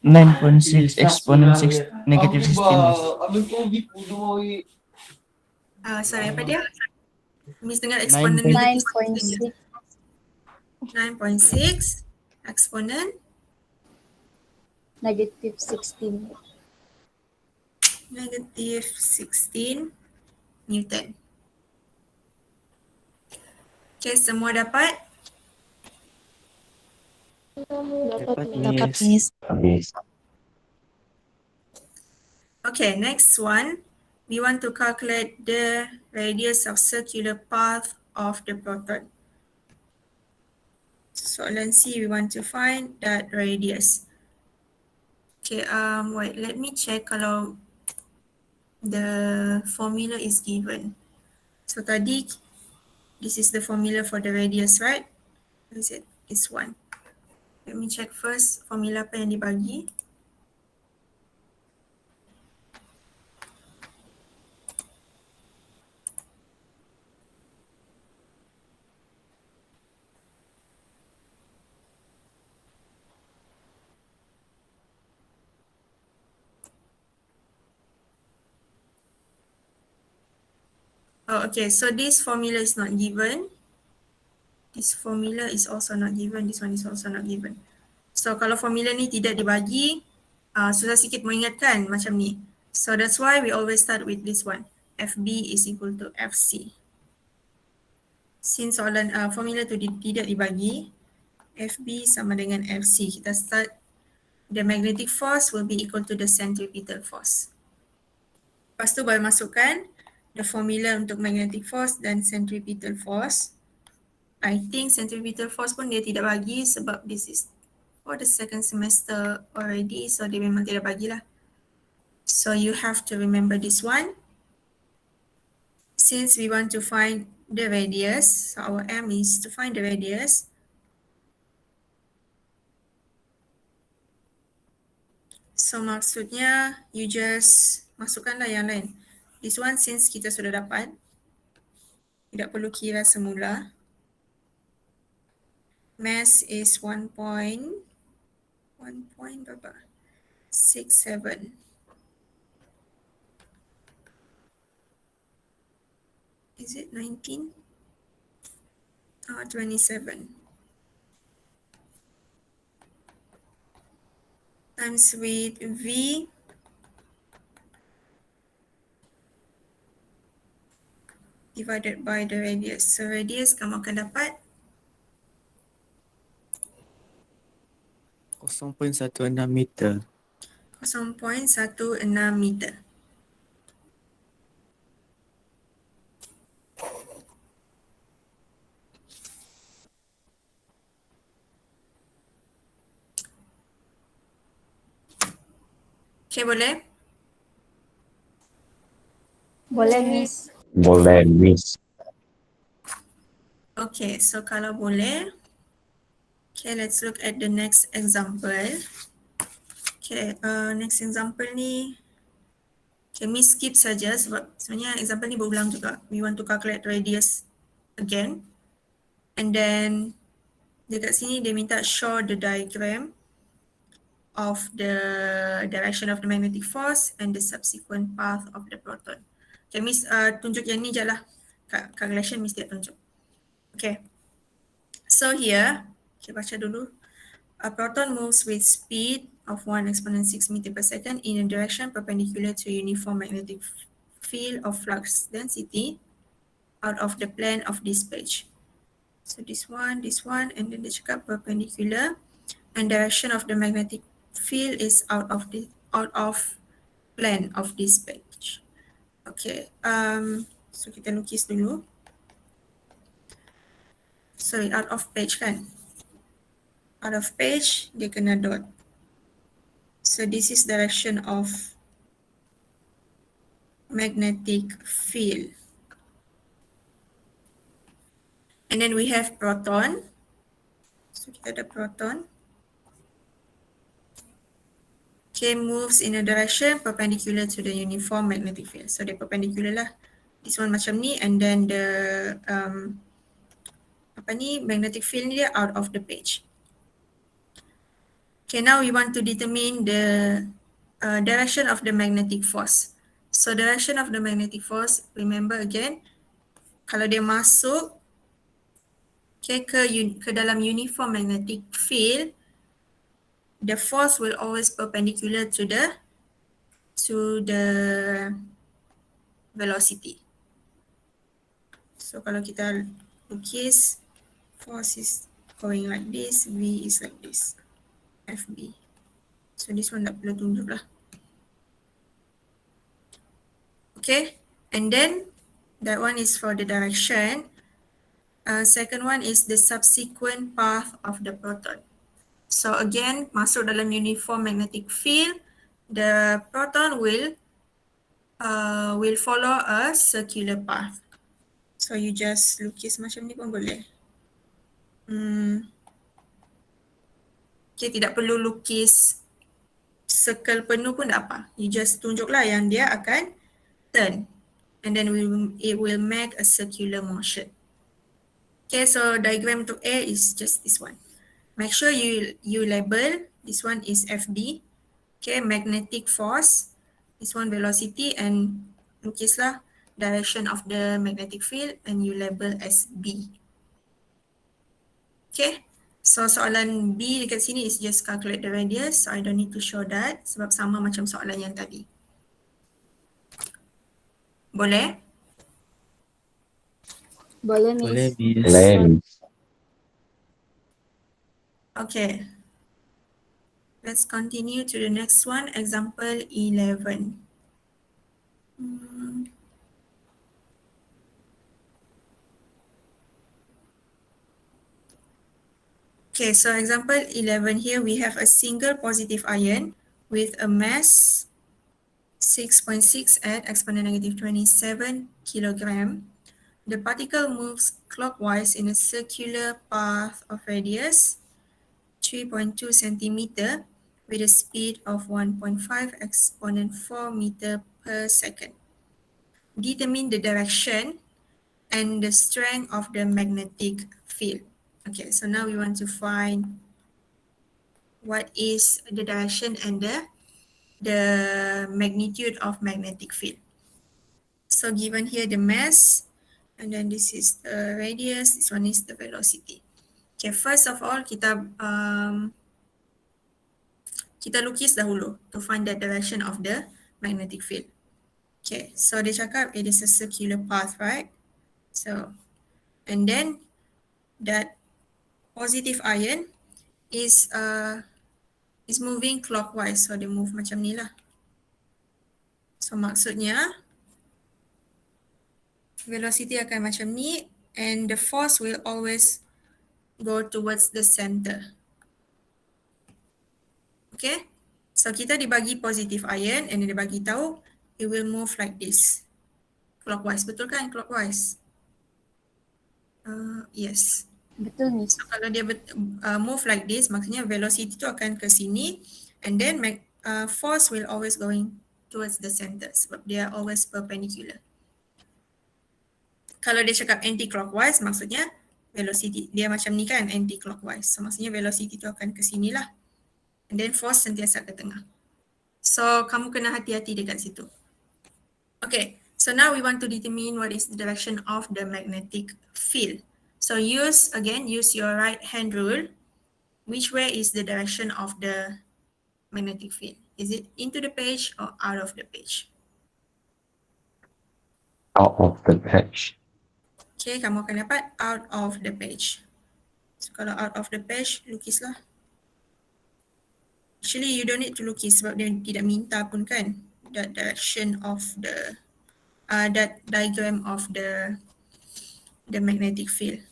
Speaker 6: (9.6 exponent 6 negative 16).
Speaker 1: Sorry, apa dia? Miss dengar exponent negative 16 je.
Speaker 3: 9.6
Speaker 1: 9.6 exponent
Speaker 4: negative 16.
Speaker 1: negative 16 Newton. Okay, semua dapat?
Speaker 2: Dapat
Speaker 7: Dapat,
Speaker 2: Miss.
Speaker 7: Miss.
Speaker 5: Miss.
Speaker 1: Okay, next one. We want to calculate the radius of circular path of the proton. Soalan C, we want to find that radius. Okay, wait, let me check kalau the formula is given. So tadi, this is the formula for the radius, right? What is it? This one. Let me check first formula apa yang dibagi. Oh, okay, so this formula is not given. This formula is also not given. This one is also not given. So kalau formula ni tidak dibagi, susah sikit mengingatkan macam ni. So that's why we always start with this one. FB is equal to FC. Since soalan formula tu tidak dibagi, FB sama dengan FC. Kita start, the magnetic force will be equal to the centripetal force. Lepas tu baru masukkan the formula untuk magnetic force dan centripetal force. I think centripetal force pun dia tidak bagi sebab this is for the second semester already, so dia memang tidak bagilah. So you have to remember this one. Since we want to find the radius, so our aim is to find the radius. So maksudnya you just masukkanlah yang lain. This one since kita sudah dapat, tidak perlu kira semula. Mass is 1.67. Is it 19? 27. Times with V divided by the radius. So radius kamu akan dapat
Speaker 2: 0.16 meter.
Speaker 1: 0.16 meter. Okay, boleh?
Speaker 3: boleh Miss.
Speaker 5: Boleh, Miss.
Speaker 1: Okay, so kalau boleh, okay, let's look at the next example. Okay, next example ni, okay, Miss skip saja sebab sebenarnya example ni berulang juga. We want to calculate radius again. And then, dekat sini dia minta show the diagram of the direction of the magnetic force and the subsequent path of the proton. Okay, Miss tunjuk yang ni je lah. Calculation Miss tidak tunjuk. Okay. So here, okay, baca dulu. A proton moves with speed of 1 exponent 6 meter per second in a direction perpendicular to uniform magnetic field of flux density out of the plane of this page. So this one, and then dia cakap perpendicular and direction of the magnetic field is out of plane of this page. Okay, so kita lukis dulu. Sorry, out of page kan? Out of page, dia kena dot. So this is direction of magnetic field. And then we have proton. So kita ada proton. Okay, moves in a direction perpendicular to the uniform magnetic field. So dia perpendicular lah. This one macam ni, and then the magnetic field dia out of the page. Okay, now we want to determine the direction of the magnetic force. So direction of the magnetic force, remember again, kalau dia masuk ke dalam uniform magnetic field, the force will always perpendicular to the velocity. So kalau kita lukis, force is going like this, V is like this, FB. So this one tak perlu tunjuk lah. Okay, and then that one is for the direction. Second one is the subsequent path of the proton. So again, masuk dalam uniform magnetic field, the proton will follow a circular path. So you just lukis macam ni pun boleh. Okay, tidak perlu lukis circle penuh pun tak apa. You just tunjuklah yang dia akan turn, and then it will make a circular motion. Okay, so diagram untuk A is just this one. Make sure you label, this one is FD. Okay, magnetic force, this one velocity, and lukislah direction of the magnetic field and you label as B. Okay, so soalan B dekat sini is just calculate the radius, so I don't need to show that sebab sama macam soalan yang tadi. Boleh?
Speaker 4: Boleh, Miss.
Speaker 2: Boleh, Miss.
Speaker 5: Lens.
Speaker 1: Okay. Let's continue to the next one, example 11. Okay, so example 11 here, we have a single positive ion with a mass 6.6 at exponent negative 27 kilogram. The particle moves clockwise in a circular path of radius 3.2 centimeter with a speed of 1.5 exponent 4 meter per second. Determine the direction and the strength of the magnetic field. Okay, so now we want to find what is the direction and the magnitude of magnetic field. So given here the mass, and then this is the radius, this one is the velocity. Okay, first of all kita lukis dahulu to find the direction of the magnetic field. Okay, so dia cakap it is a circular path, right? So, and then that positive ion is moving clockwise, so dia move macam ni lah. So maksudnya velocity akan macam ni, and the force will always go towards the center. Okay, so kita dibagi positive ion and dia bagi tahu it will move like this, clockwise, betul kan? Clockwise. Yes.
Speaker 4: Betul, Miss.
Speaker 1: So kalau dia move like this, maksudnya velocity tu akan ke sini, and then force will always going towards the center sebab dia always perpendicular. Kalau dia cakap anti-clockwise, maksudnya velocity dia macam ni kan, anti-clockwise. So maksudnya velocity tu akan ke sini lah. And then force sentiasa ke tengah. So kamu kena hati-hati dekat situ. Okay, so now we want to determine what is the direction of the magnetic field. So use your right hand rule. Which way is the direction of the magnetic field? Is it into the page or out of the page?
Speaker 5: Out of the page.
Speaker 1: Okay, kamu akan dapat out of the page. So kalau out of the page, lukislah. Actually, you don't need to lukis sebab dia tidak minta pun kan. That direction of the, that diagram of the magnetic field.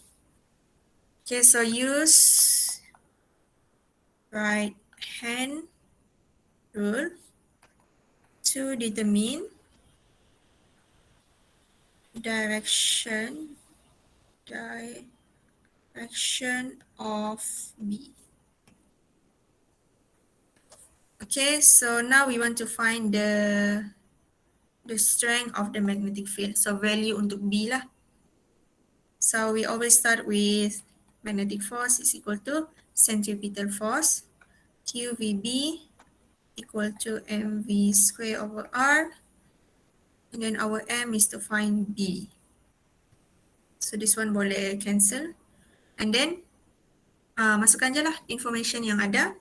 Speaker 1: Okay, so use right hand rule to determine direction of B. Okay, so now we want to find the strength of the magnetic field. So value untuk B lah. So we always start with magnetic force is equal to centripetal force, QVB equal to mv square over r. And then our M is to find B. So this one boleh cancel. And then masukkan je lah information yang ada.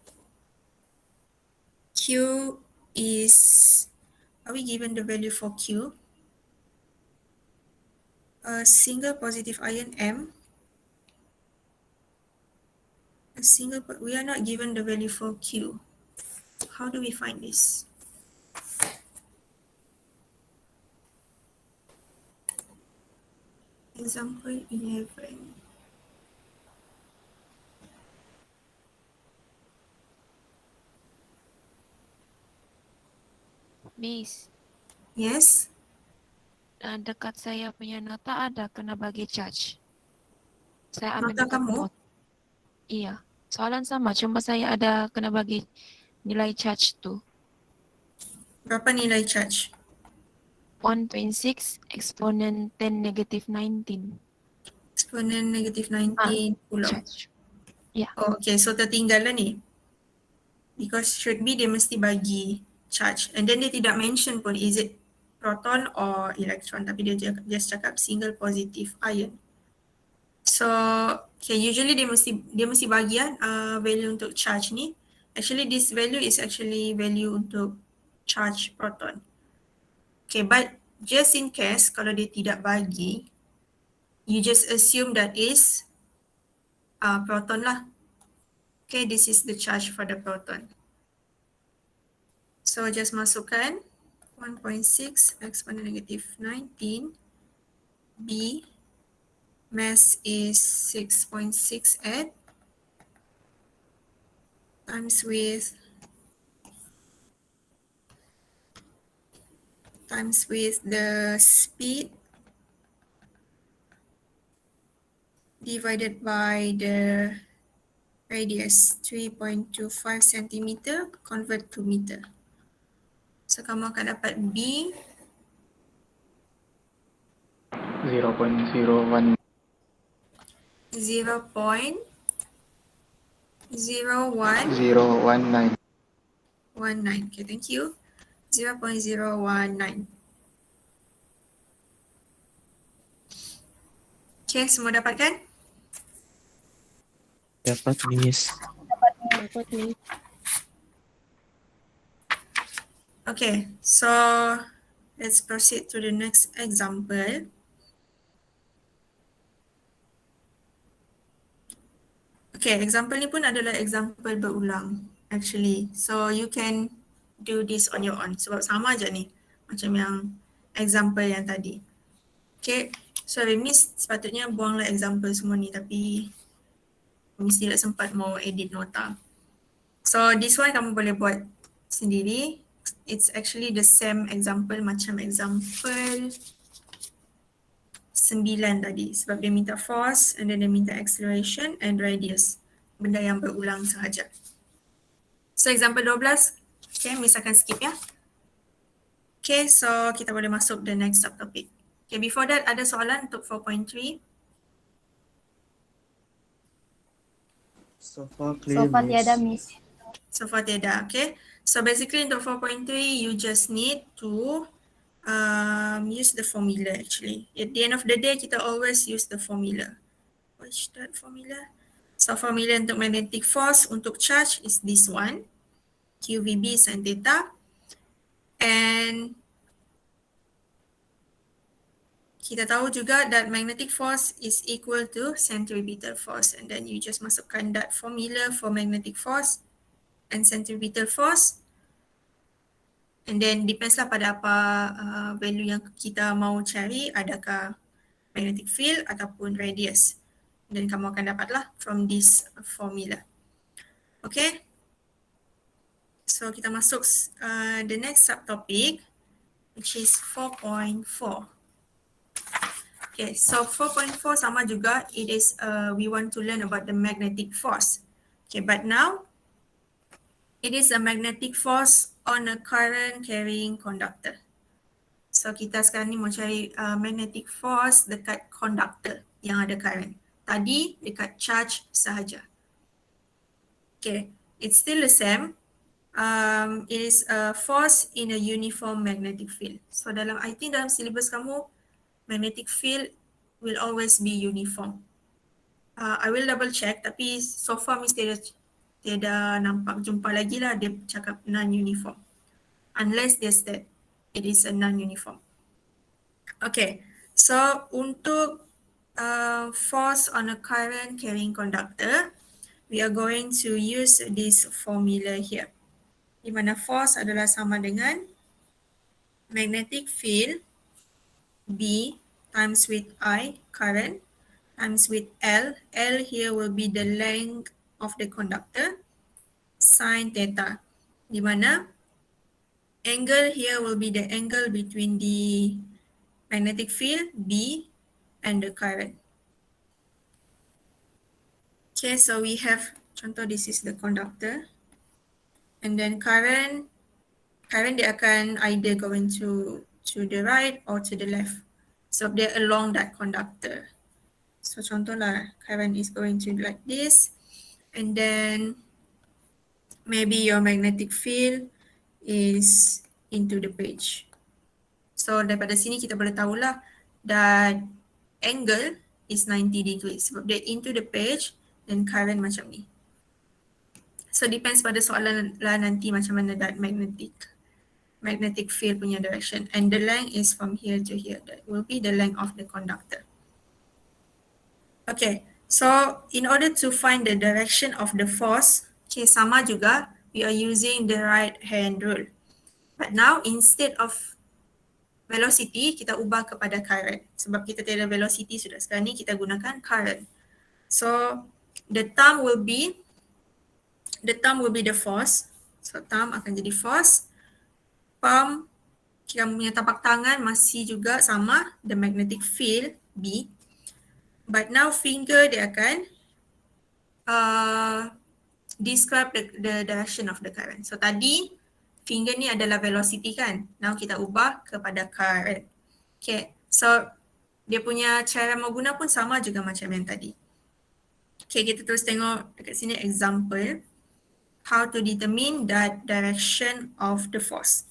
Speaker 1: Q is, are we given the value for Q? A single positive ion M. We are not given the value for Q. How do we find this? Example 11.
Speaker 7: Miss,
Speaker 1: Yes.
Speaker 7: dekat saya punya nota ada kena bagi charge. Saya ambil
Speaker 1: Nota kamu?
Speaker 7: Iya, soalan sama, cuma saya ada kena bagi nilai charge tu.
Speaker 1: Berapa nilai charge?
Speaker 7: 1.6 exponent 10 negative 19.
Speaker 1: Exponent negative 19 pula.
Speaker 7: Charge.
Speaker 1: Oh, okay, so tertinggal lah ni. Because should be dia mesti bagi charge. And then dia tidak mention pun is it proton or electron. Tapi dia just cakap single positive ion. So, okay, usually dia mesti bagi value untuk charge ni. Actually, this value is actually value untuk charge proton. Okay, but just in case kalau dia tidak bagi, you just assume that is proton lah. Okay, this is the charge for the proton. So just masukkan 1.6 exponent negative 19 B. Mass is 6.68 times with the speed divided by the radius 3.25 centimeter convert to meter. So kamu akan dapat B
Speaker 6: 0.01.
Speaker 1: 0.0119.
Speaker 6: 019.
Speaker 1: Okay, thank you. 0.019. Okay, semua dapat kan?
Speaker 2: Dapat, Miss.
Speaker 1: Okay, so let's proceed to the next example. Okay, example ni pun adalah example berulang actually. So you can do this on your own sebab sama je ni macam yang example yang tadi. Okay, sorry Miss sepatutnya buanglah example semua ni tapi Miss tidak sempat mau edit nota. So this one kamu boleh buat sendiri. It's actually the same example macam example 9 tadi sebab dia minta force and then dia minta acceleration and radius. Benda yang berulang sahaja. So example 12, okay, Miss akan skip ya. Okay, so kita boleh masuk the next subtopic. Okay, before that ada soalan untuk 4.3.
Speaker 2: So far clear,
Speaker 4: So far
Speaker 2: Miss.
Speaker 4: tiada, Miss.
Speaker 1: So far tiada, okay. So basically untuk 4.3 you just need to use the formula actually. At the end of the day kita always use the formula. What's that formula? So formula untuk magnetic force untuk charge is this one. QVB sin theta. And kita tahu juga that magnetic force is equal to centripetal force. And then you just masukkan that formula for magnetic force and centripetal force. And then depends lah pada apa value yang kita mau cari, adakah magnetic field ataupun radius. Dan kamu akan dapatlah from this formula. Okay. So kita masuk the next subtopic which is 4.4. Okay, so 4.4 sama juga, it is we want to learn about the magnetic force. Okay, but now it is a magnetic force on a current carrying conductor. So kita sekarang ni mau cari magnetic force dekat conductor yang ada current. Tadi dekat charge sahaja. Okay, it's still the same. It is a force in a uniform magnetic field. So I think dalam syllabus kamu, magnetic field will always be uniform. I will double check, tapi so far Miss tiada nampak jumpa lagi lah dia cakap non-uniform. Unless they state it is a non-uniform. Okay, so untuk force on a current carrying conductor, we are going to use this formula here. Di mana force adalah sama dengan magnetic field B times with I, current, times with L. L here will be the length of the conductor, sine theta. Di mana angle here will be the angle between the magnetic field B and the current. Okay, so we have, contoh this is the conductor. And then current dia akan either going to the right or to the left. So they're along that conductor. So contohlah, current is going to like this. And then maybe your magnetic field is into the page. So daripada sini kita boleh tahulah that angle is 90 degrees. Sebab dia into the page dan current macam ni. So depends pada soalan lah nanti macam mana that magnetic field punya direction. And the length is from here to here. That will be the length of the conductor. Okay, so in order to find the direction of the force, okay, sama juga, we are using the right hand rule. But now instead of velocity, kita ubah kepada current. Sebab kita tiada velocity sudah, sekarang ni kita gunakan current. So the term will be the force. So term akan jadi force. Palm, kita punya tapak tangan masih juga sama, the magnetic field B. But now finger dia akan describe the direction of the current. So tadi finger ni adalah velocity kan. Now kita ubah kepada current. Okay, so dia punya cara mengguna pun sama juga macam yang tadi. Okay, kita terus tengok dekat sini example. How to determine that direction of the force.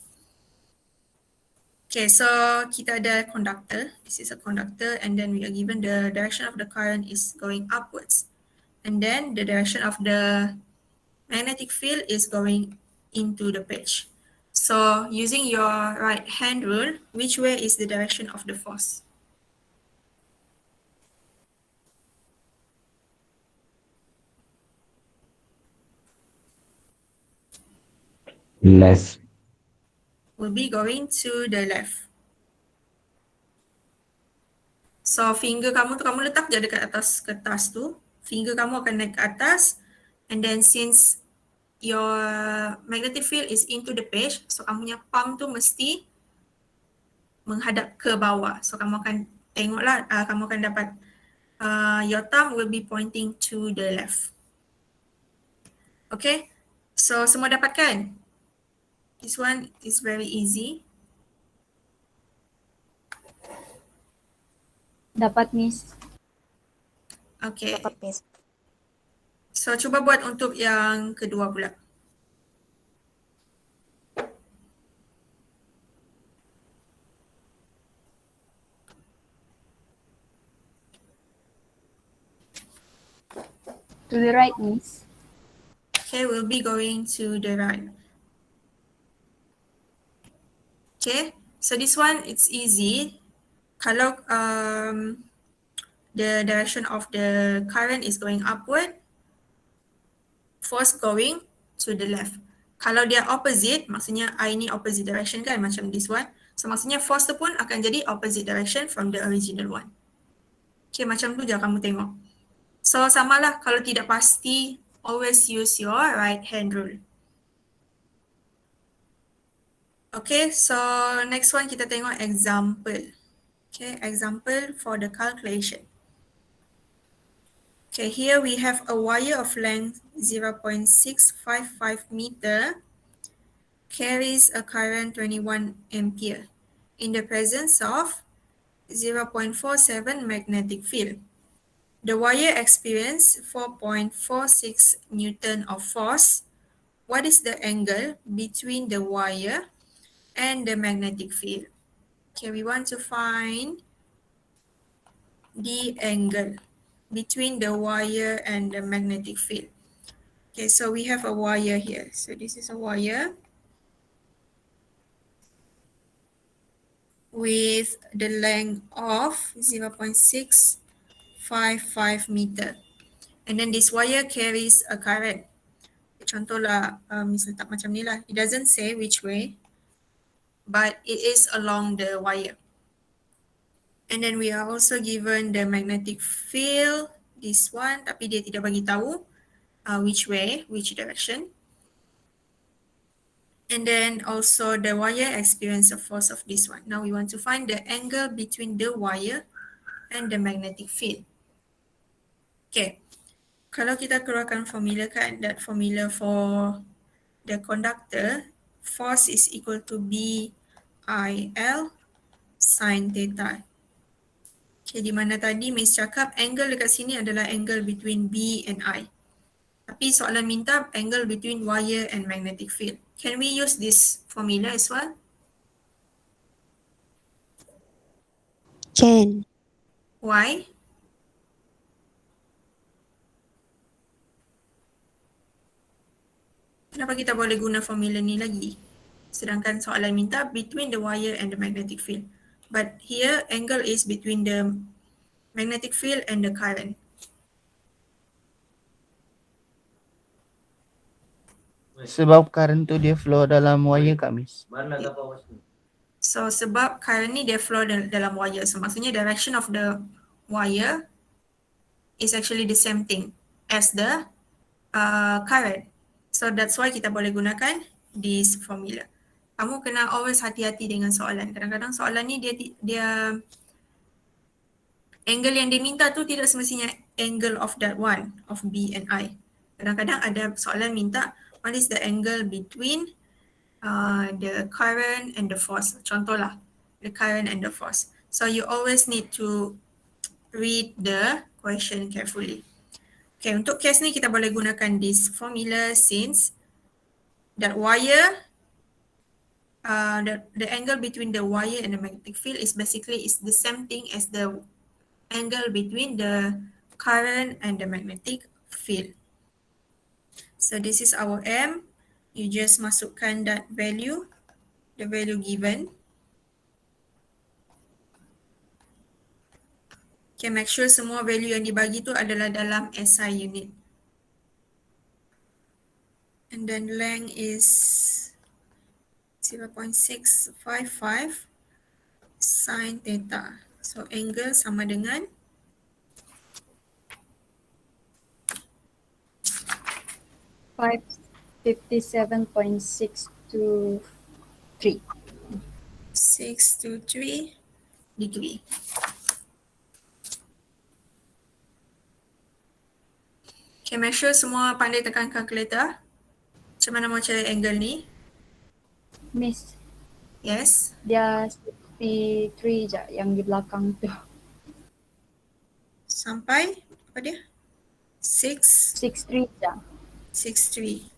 Speaker 1: Okay, so kita ada conductor. This is a conductor and then we are given the direction of the current is going upwards. And then the direction of the magnetic field is going into the page. So using your right hand rule, which way is the direction of the force?
Speaker 5: Left.
Speaker 1: Will be going to the left. So finger kamu tu, kamu letak je dekat atas kertas tu. Finger kamu akan naik ke atas. And then since your magnetic field is into the page, so kamu punya palm tu mesti menghadap ke bawah. So kamu akan tengoklah, kamu akan dapat your thumb will be pointing to the left. Okay, so semua dapat kan? This one is very easy.
Speaker 3: Dapat, Miss.
Speaker 1: Okay.
Speaker 8: Dapat, Miss.
Speaker 1: So cuba buat untuk yang kedua pula.
Speaker 3: To the right, Miss.
Speaker 1: Okay, we'll be going to the right. Okay, so this one it's easy. Kalau the direction of the current is going upward, force going to the left. Kalau dia opposite, maksudnya I ni opposite direction kan, macam this one. So maksudnya force tu pun akan jadi opposite direction from the original one. Okay, macam tu je kamu tengok. So samalah, kalau tidak pasti, always use your right hand rule. Okay, so next one kita tengok example. Okay, example for the calculation. Okay, here we have a wire of length 0.655 meter carries a current 21 ampere in the presence of 0.47 magnetic field. The wire experienced 4.46 Newton of force. What is the angle between the wire and the magnetic field? Okay, we want to find the angle between the wire and the magnetic field. Okay, so we have a wire here. So this is a wire with the length of 0.655 meter. And then this wire carries a current. Contohlah, Miss letak macam ni lah. It doesn't say which way, but it is along the wire. And then we are also given the magnetic field, this one, tapi dia tidak bagi tahu which way, which direction. And then also the wire experience the force of this one. Now we want to find the angle between the wire and the magnetic field. Okay, kalau kita keluarkan formula kan, that formula for the conductor, force is equal to BIL sin theta. Okay, di mana tadi Miss cakap angle dekat sini adalah angle between B and I. Tapi soalan minta angle between wire and magnetic field. Can we use this formula as well?
Speaker 8: Can.
Speaker 1: Why? Kenapa kita boleh guna formula ni lagi? Sedangkan soalan minta between the wire and the magnetic field. But here angle is between the magnetic field and the current.
Speaker 2: Sebab current tu dia flow dalam wire Kak Miss.
Speaker 1: So sebab current ni dia flow dalam wire. So maksudnya direction of the wire is actually the same thing as the current. So that's why kita boleh gunakan this formula. Kamu kena always hati-hati dengan soalan. Kadang-kadang soalan ni dia angle yang dia minta tu tidak semestinya angle of that one, of B and I. Kadang-kadang ada soalan minta what is the angle between the current and the force. Contohlah, the current and the force. So you always need to read the question carefully. Okay, untuk case ni kita boleh gunakan this formula since that wire, the angle between the wire and the magnetic field is basically is the same thing as the angle between the current and the magnetic field. So this is our M. You just masukkan that value, the value given. Okay, make sure semua value yang dibagi tu adalah dalam SI unit. And then length is 0.655 sin theta. So angle sama dengan
Speaker 4: 557.623.
Speaker 1: 623 degree. Okay, make sure semua pandai tekan calculator. Macam mana mau cari angle ni?
Speaker 4: Miss,
Speaker 1: Yes.
Speaker 4: dia 63 je yang di belakang tu.
Speaker 1: Sampai apa dia?
Speaker 4: 63 je.
Speaker 1: 663.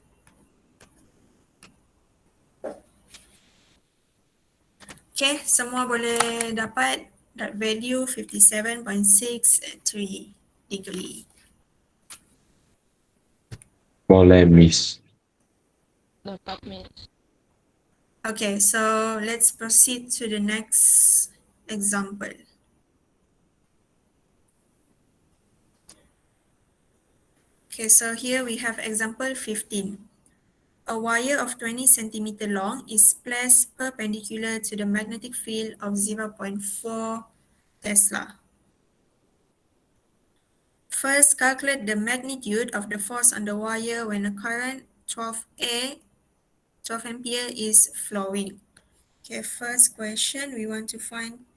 Speaker 1: Okay, semua boleh dapat that value 57.63 degree.
Speaker 5: Boleh, Miss.
Speaker 7: Dapat, Miss.
Speaker 1: Okay, so let's proceed to the next example. Okay, so here we have example 15. A wire of 20 centimeter long is placed perpendicular to the magnetic field of 0.4 Tesla. First, calculate the magnitude of the force on the wire when a current 12 ampere is flowing. Okay, first question, we want to find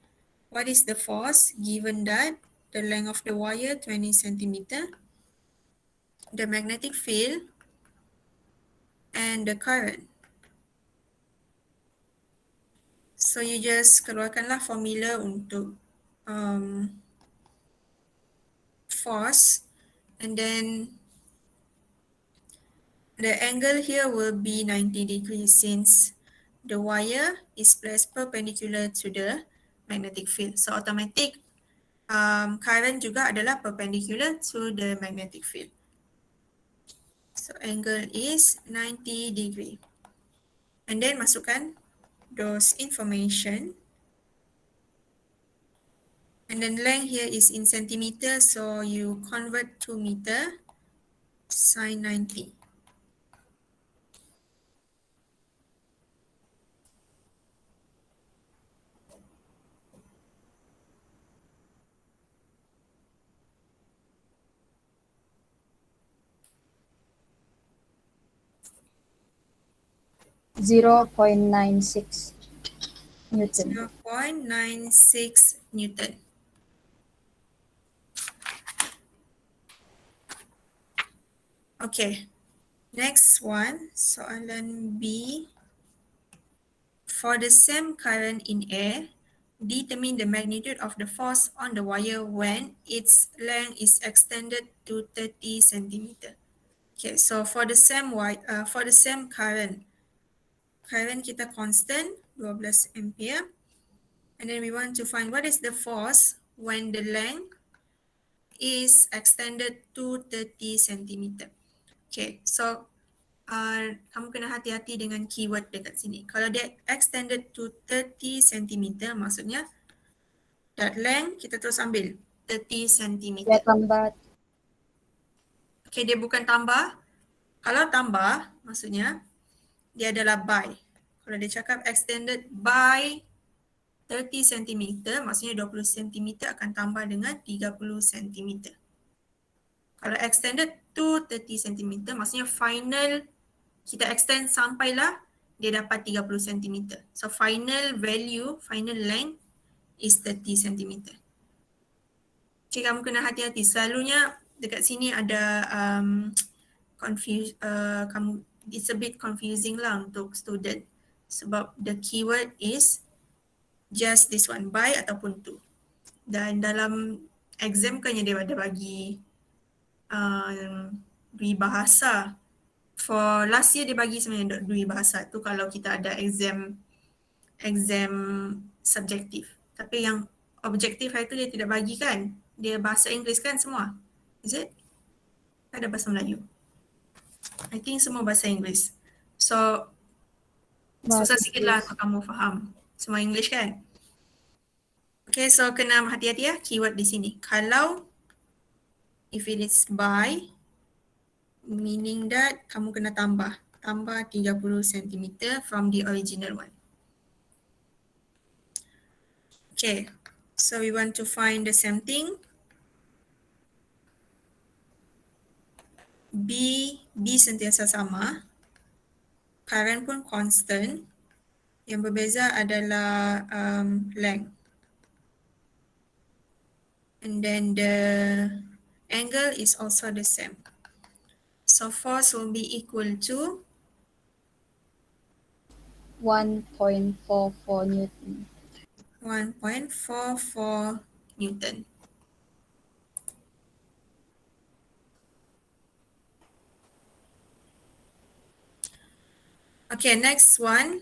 Speaker 1: what is the force given that the length of the wire 20 centimeter, the magnetic field, and the current. So you just keluarkanlah formula untuk force, and then the angle here will be 90 degrees since the wire is placed perpendicular to the magnetic field. So automatic current juga adalah perpendicular to the magnetic field. So angle is 90 degree. And then masukkan those information. And then length here is in centimeter, so you convert to meter, sin 90.
Speaker 4: .96 Newton.
Speaker 1: 0.96 Newton. Okay, next one, soalan B. For the same current in air, determine the magnitude of the force on the wire when its length is extended to 30 centimeter. Okay, so for the same current kita constant 12 ampere, and then we want to find what is the force when the length is extended to 30 centimeter. Okay, so kamu kena hati-hati dengan keyword dekat sini. Kalau dia extended to 30 cm, maksudnya that length kita terus ambil 30 cm.
Speaker 4: Dia tambah.
Speaker 1: Okay, dia bukan tambah. Kalau tambah, maksudnya dia adalah by. Kalau dia cakap extended by 30 cm, maksudnya 20 cm akan tambah dengan 30 cm. Kalau extended to 30 cm, maksudnya final kita extend sampailah dia dapat 30 cm. So final value, final length is 30 cm. Okay, kamu kena hati-hati. Selalunya dekat sini ada it's a bit confusing lah untuk student. Sebab the keyword is just this one, by ataupun to. Dan dalam exam kan dia ada bagi dui bahasa. For last year dia bagi sebenarnya dui bahasa tu kalau kita ada exam subjektif. Tapi yang objektif hari tu dia tidak bagi kan. Dia bahasa Inggeris kan semua. Is it? Ada bahasa Melayu. I think semua bahasa Inggeris. So susah sikit lah untuk kamu faham. Semua English kan? Okay, so kena hati-hati ya keyword di sini. Kalau if it is by, meaning that kamu kena tambah 30 cm from the original one. Okay, so we want to find the same thing. B sentiasa sama. Current pun constant. Yang berbeza adalah length. And then the angle is also the same. So force will be equal to
Speaker 4: 1.44 Newton.
Speaker 1: 1.44 Newton. Okay, next one.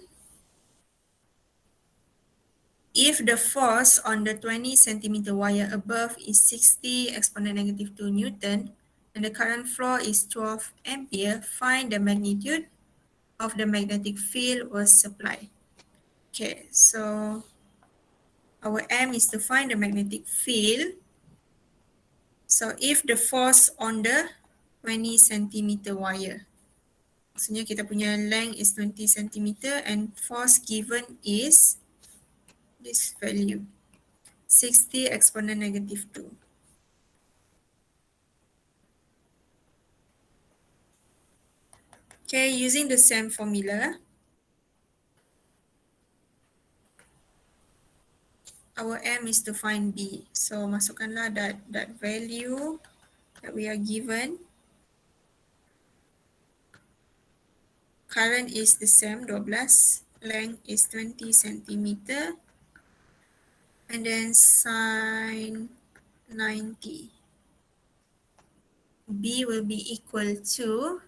Speaker 1: If the force on the 20 centimeter wire above is 60 exponent negative 2 Newton and the current flow is 12 ampere, find the magnitude of the magnetic field was supplied. Okay, so our aim is to find the magnetic field. So if the force on the 20 centimeter wire, maksudnya kita punya length is 20 centimeter and force given is this value, 60 exponent negative 2. Okay, using the same formula, our aim is to find B. So masukkanlah that value that we are given. Current is the same, 12. Length is 20 centimeter. And then sin 90. B will be equal to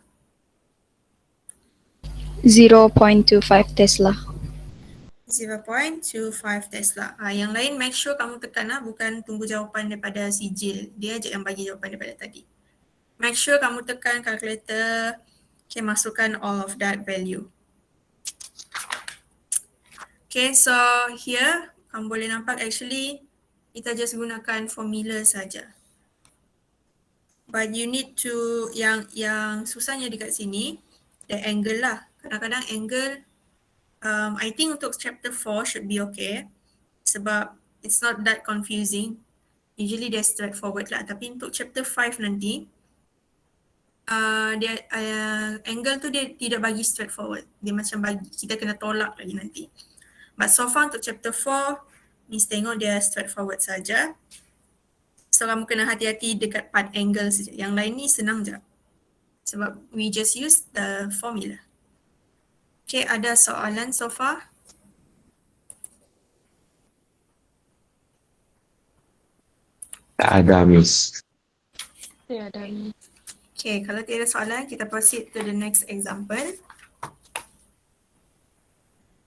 Speaker 4: 0.25 Tesla.
Speaker 1: 0.25 Tesla. Yang lain make sure kamu tekan bukan tunggu jawapan daripada sijil. Dia je yang bagi jawapan daripada tadi. Make sure kamu tekan calculator, okay, masukkan all of that value. Okay, so here kamu boleh nampak actually kita just gunakan formula saja. But you need to, yang susahnya dekat sini, the angle lah. Kadang-kadang angle, I think untuk chapter 4 should be okay. Sebab it's not that confusing. Usually they're straightforward lah. Tapi untuk chapter 5 nanti, dia angle tu dia tidak bagi straightforward. Dia macam bagi, kita kena tolak lagi nanti. But so far untuk chapter 4, Miss tengok dia straightforward saja. So kamu kena hati-hati dekat part angle saja. Yang lain ni senang je. Sebab we just use the formula. Okay, ada soalan so far?
Speaker 5: Tak ada, Miss.
Speaker 4: Ya, dan
Speaker 1: Okay, kalau tiada soalan, kita proceed to the next example.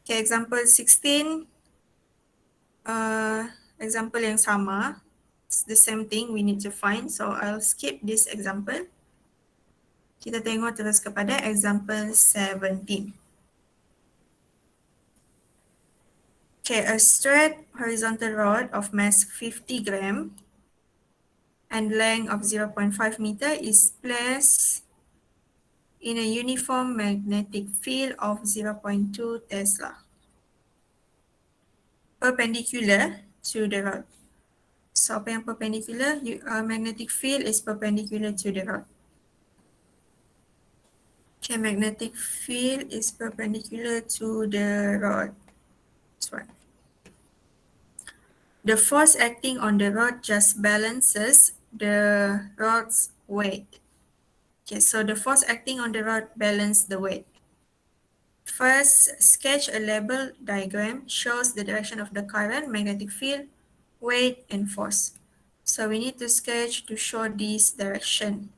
Speaker 1: Okay, example 16. Example yang sama. It's the same thing we need to find. So I'll skip this example. Kita tengok terus kepada example 17. Okay, a straight horizontal rod of mass 50 gram and length of 0.5 meter is placed in a uniform magnetic field of 0.2 Tesla, perpendicular to the rod. So apa yang perpendicular? Magnetic field is perpendicular to the rod. Okay, magnetic field is perpendicular to the rod. This one. The force acting on the rod just balances the rod's weight. Okay, so the force acting on the rod balance the weight. First, sketch a label diagram shows the direction of the current, magnetic field, weight, and force. So we need to sketch to show this direction.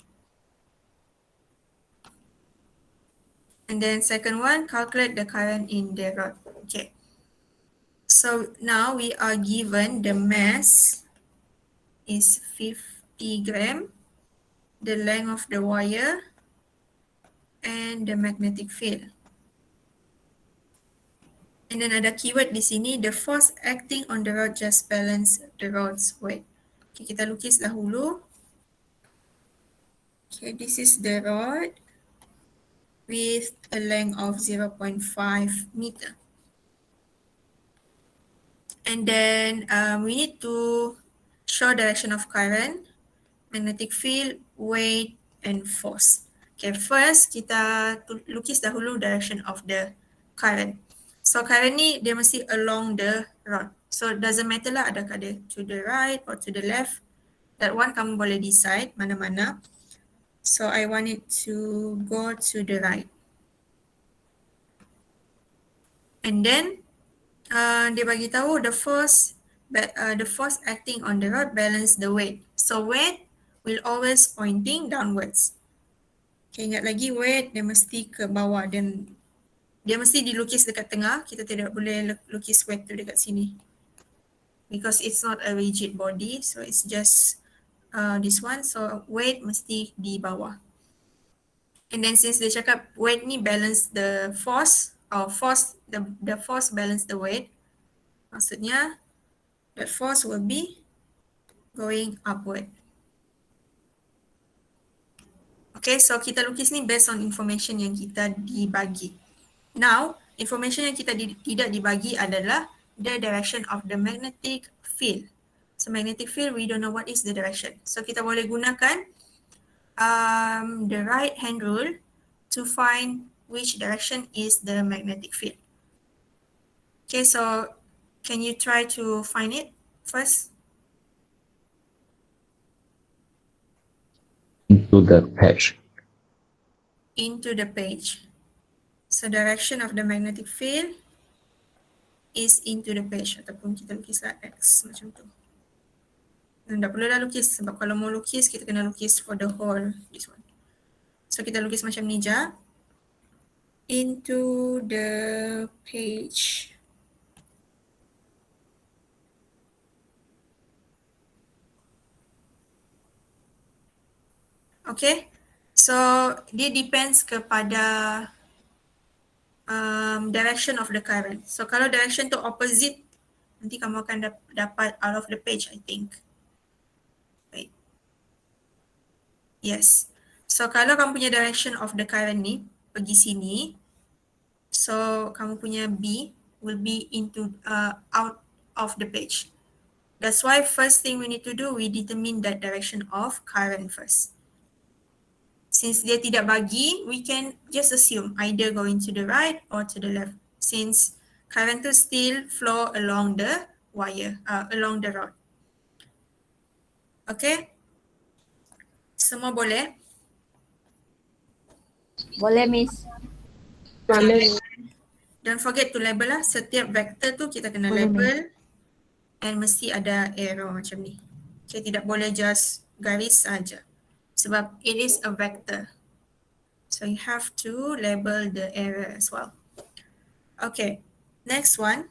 Speaker 1: And then second one, calculate the current in the rod. Okay. So now we are given the mass is 50 gram, the length of the wire, and the magnetic field. And then ada keyword di sini, the force acting on the rod just balance the rod's weight. Okay, kita lukis dahulu. Okay, this is the rod with a length of 0.5 meter. And then we need to show direction of current, magnetic field, weight, and force. Okay, first kita lukis dahulu direction of the current. So current ni dia mesti along the rod. So it doesn't matter lah adakah dia to the right or to the left. That one kamu boleh decide mana-mana. So I want it to go to the right. And then dia bagi tahu the force acting on the rod balance the weight. So weight will always pointing downwards. Okay, ingat lagi weight dia mesti ke bawah dan dia mesti dilukis dekat tengah. Kita tidak boleh lukis weight tu dekat sini. Because it's not a rigid body, so it's just this one. So weight mesti di bawah. And then since dia cakap weight ni balance the force, or force, the force balance the weight, maksudnya that force will be going upward. Okay, so kita lukis ni based on information yang kita dibagi. Now, information yang kita tidak dibagi adalah the direction of the magnetic field. So magnetic field, we don't know what is the direction. So kita boleh gunakan the right hand rule to find which direction is the magnetic field. Okay, so can you try to find it first?
Speaker 5: Into the page.
Speaker 1: Into the page. So direction of the magnetic field is into the page, ataupun kita lukislah X macam tu. Dan tak perlu dah lukis sebab kalau mau lukis kita kena lukis for the whole this one. So kita lukis macam ni je. Into the page. Okay, so dia depends kepada direction of the current. So kalau direction tu opposite, nanti kamu akan dapat out of the page, I think. Wait. Yes. So kalau kamu punya direction of the current ni pergi sini, so kamu punya B will be into out of the page. That's why first thing we need to do, we determine that direction of current first. Since dia tidak bagi, we can just assume either going to the right or to the left. Since current tu still flow along the wire, along the rod. Okay? Semua boleh?
Speaker 4: Boleh, Miss.
Speaker 1: Don't forget to label lah. Setiap vektor tu kita kena label. And mesti ada arrow macam ni. Okay, tidak boleh just garis saja. Sebab it is a vector. So you have to label the error as well. Okay, next one.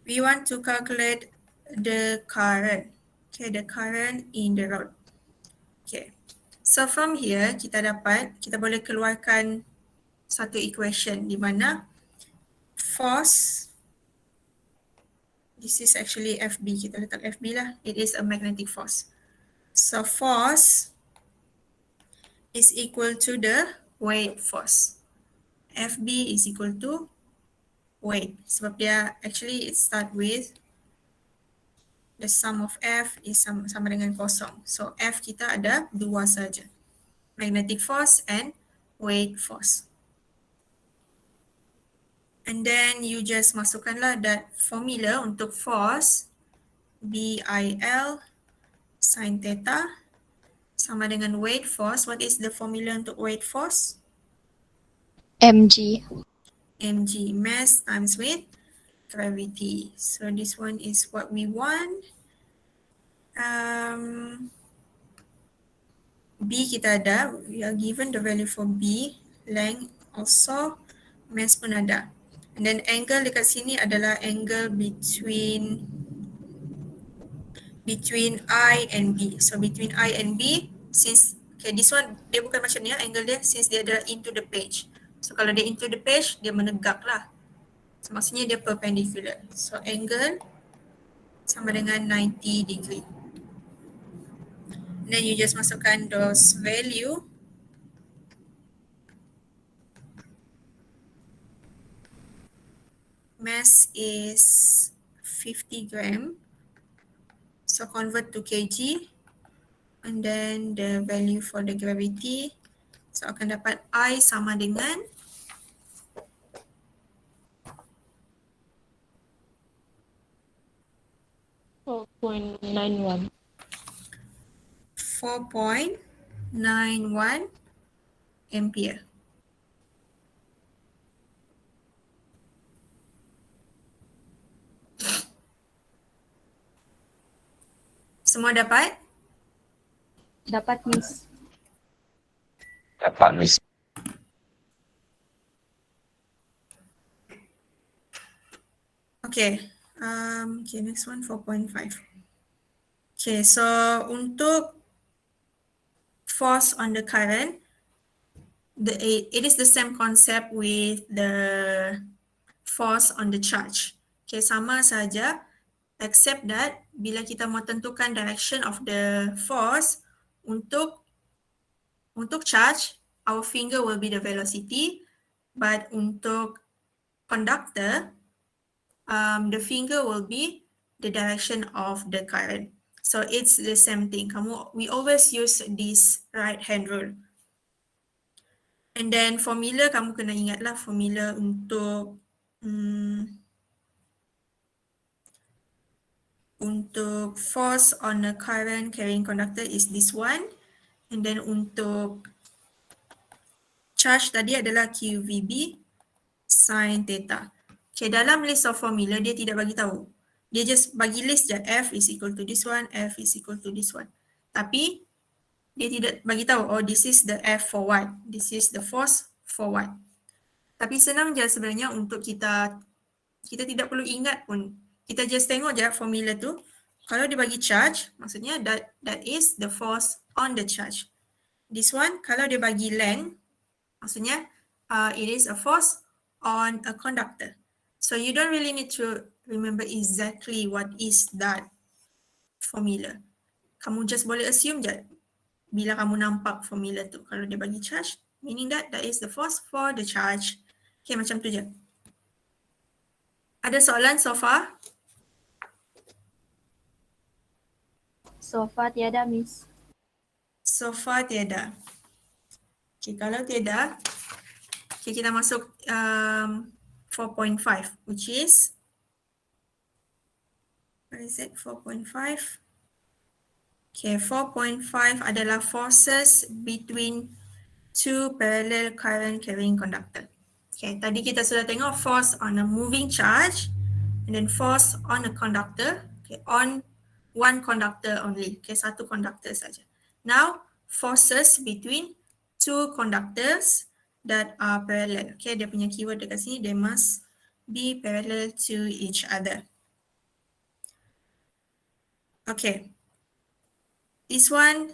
Speaker 1: We want to calculate the current. Okay, the current in the rod. Okay, so from here kita boleh keluarkan satu equation di mana force, this is actually FB, kita letak FB lah, it is a magnetic force. So force is equal to the weight force. FB is equal to weight. Sebab dia actually it start with the sum of F is sama dengan kosong. So F kita ada dua saja. Magnetic force and weight force. And then you just masukkanlah that formula untuk force BIL sin theta sama dengan weight force. What is the formula untuk weight force?
Speaker 4: MG.
Speaker 1: Mg, mass times weight, gravity. So this one is what we want. B kita ada, we are given the value for B, length also, mass pun ada. And then angle dekat sini adalah angle between I and B. So between I and B, since, okay, this one dia bukan macam ni angle dia, since dia ada into the page. So kalau dia into the page, dia menegak lah. So maksudnya dia perpendicular. So angle sama dengan 90 degree. And then you just masukkan those value. Mass is 50 gram. So convert to kg. And then the value for the gravity. So akan dapat I sama dengan
Speaker 8: 4.91.
Speaker 1: 4.91 ampere. Semua dapat?
Speaker 4: Dapat, Miss.
Speaker 5: Dapat, Miss.
Speaker 1: Okay. Okay, next one 4.5. Okay, so untuk force on the current, it is the same concept with the force on the charge. Okay, sama saja, except that bila kita mau tentukan direction of the force untuk charge, our finger will be the velocity, but untuk conductor, the finger will be the direction of the current. So it's the same thing. We always use this right hand rule. And then formula, kamu kena ingatlah formula untuk untuk force on a current carrying conductor is this one. And then untuk charge tadi adalah QVB sin theta. Okay, dalam list of formula dia tidak bagi tahu. Dia just bagi list je F is equal to this one, F is equal to this one. Tapi dia tidak bagi tahu, oh this is the F for what, this is the force for what. Tapi senang je sebenarnya untuk kita tidak perlu ingat pun. Kita just tengok je formula tu. Kalau dia bagi charge, maksudnya that is the force on the charge. this one, kalau dia bagi length, maksudnya it is a force on a conductor. So you don't really need to remember exactly what is that formula. Kamu just boleh assume je bila kamu nampak formula tu. Kalau dia bagi charge, meaning that is the force for the charge. Okay, macam tu je. Ada soalan so far?
Speaker 3: So far tiada, Miss.
Speaker 1: So far tiada. Okay, kalau tiada, okay, kita masuk 4.5, which is, what is it, 4.5? Okay, 4.5 adalah forces between two parallel current carrying conductor. Okay, tadi kita sudah tengok force on a moving charge and then force on a conductor, okay, on one conductor only, okay, satu conductor saja. Now, forces between two conductors that are parallel. Okay, dia punya keyword dekat sini, they must be parallel to each other. Okay, this one,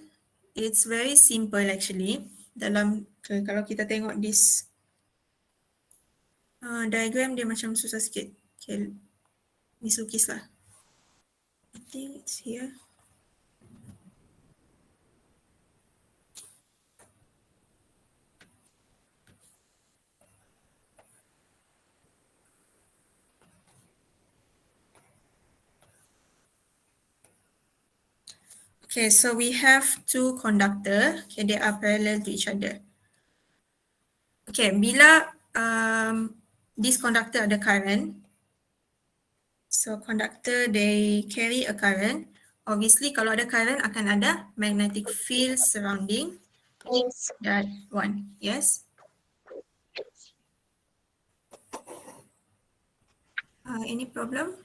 Speaker 1: it's very simple actually. Dalam, kalau kita tengok this diagram, dia macam susah sikit. Okay, Miss lukis lah. I think it's here. Okay, so we have two conductor. Okay, they are parallel to each other. Okay, bila this conductor ada current, so conductor they carry a current. Obviously, kalau ada current akan ada magnetic field surrounding that one. Yes. Any problem?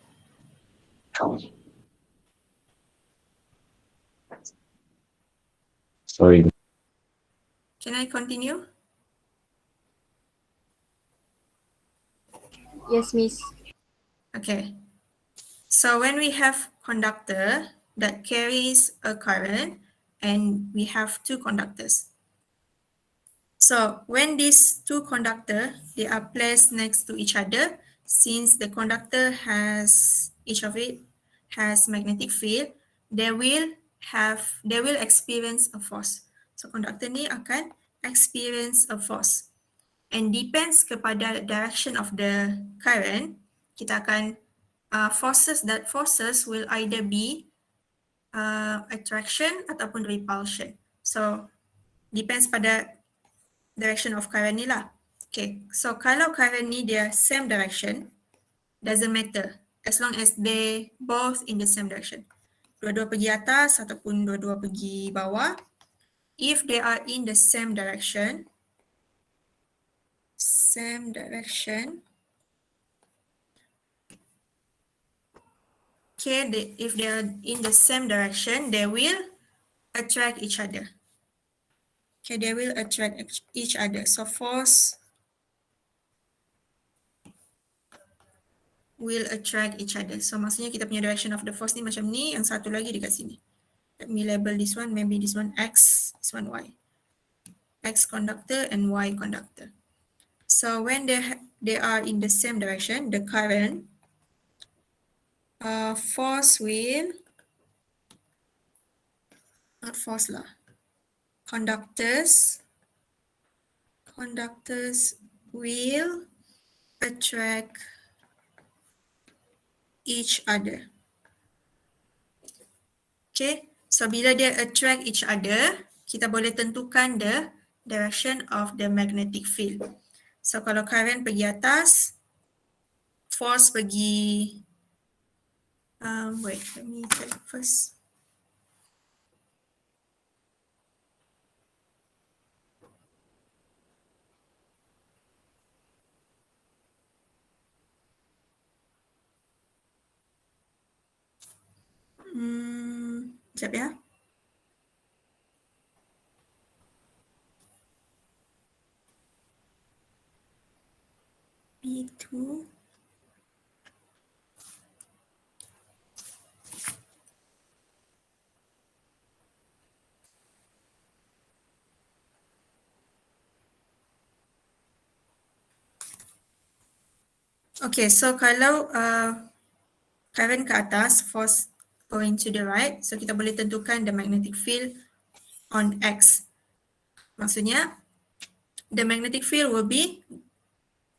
Speaker 5: Sorry.
Speaker 1: Can I continue?
Speaker 3: Yes, Miss.
Speaker 1: Okay. So when we have conductor that carries a current and we have two conductors. So when these two conductors, they are placed next to each other, since the conductor has, each of it has magnetic field, they will experience a force. So conductor ni akan experience a force. And depends kepada direction of the current, kita akan forces will either be attraction ataupun repulsion. So depends pada direction of current ni lah. Okay, so kalau current ni dia same direction, doesn't matter as long as they both in the same direction. Dua-dua pergi atas ataupun dua-dua pergi bawah. If they are in the same direction, okay, if they are in the same direction, they will attract each other. Okay, they will attract each other. So force will attract each other. So maksudnya kita punya direction of the force ni macam ni, yang satu lagi dekat sini. Let me label this one, maybe this one X, this one Y. X conductor and Y conductor. So when they are in the same direction, the current force will, not force lah, conductors will attract each other. Okay, so bila dia attract each other, kita boleh tentukan the direction of the magnetic field. So kalau current pergi atas, force pergi, wait, let me check first. Sekejap ya. P2. Okay, so kalau current ke atas, force going to the right, so kita boleh tentukan the magnetic field on X. Maksudnya, the magnetic field will be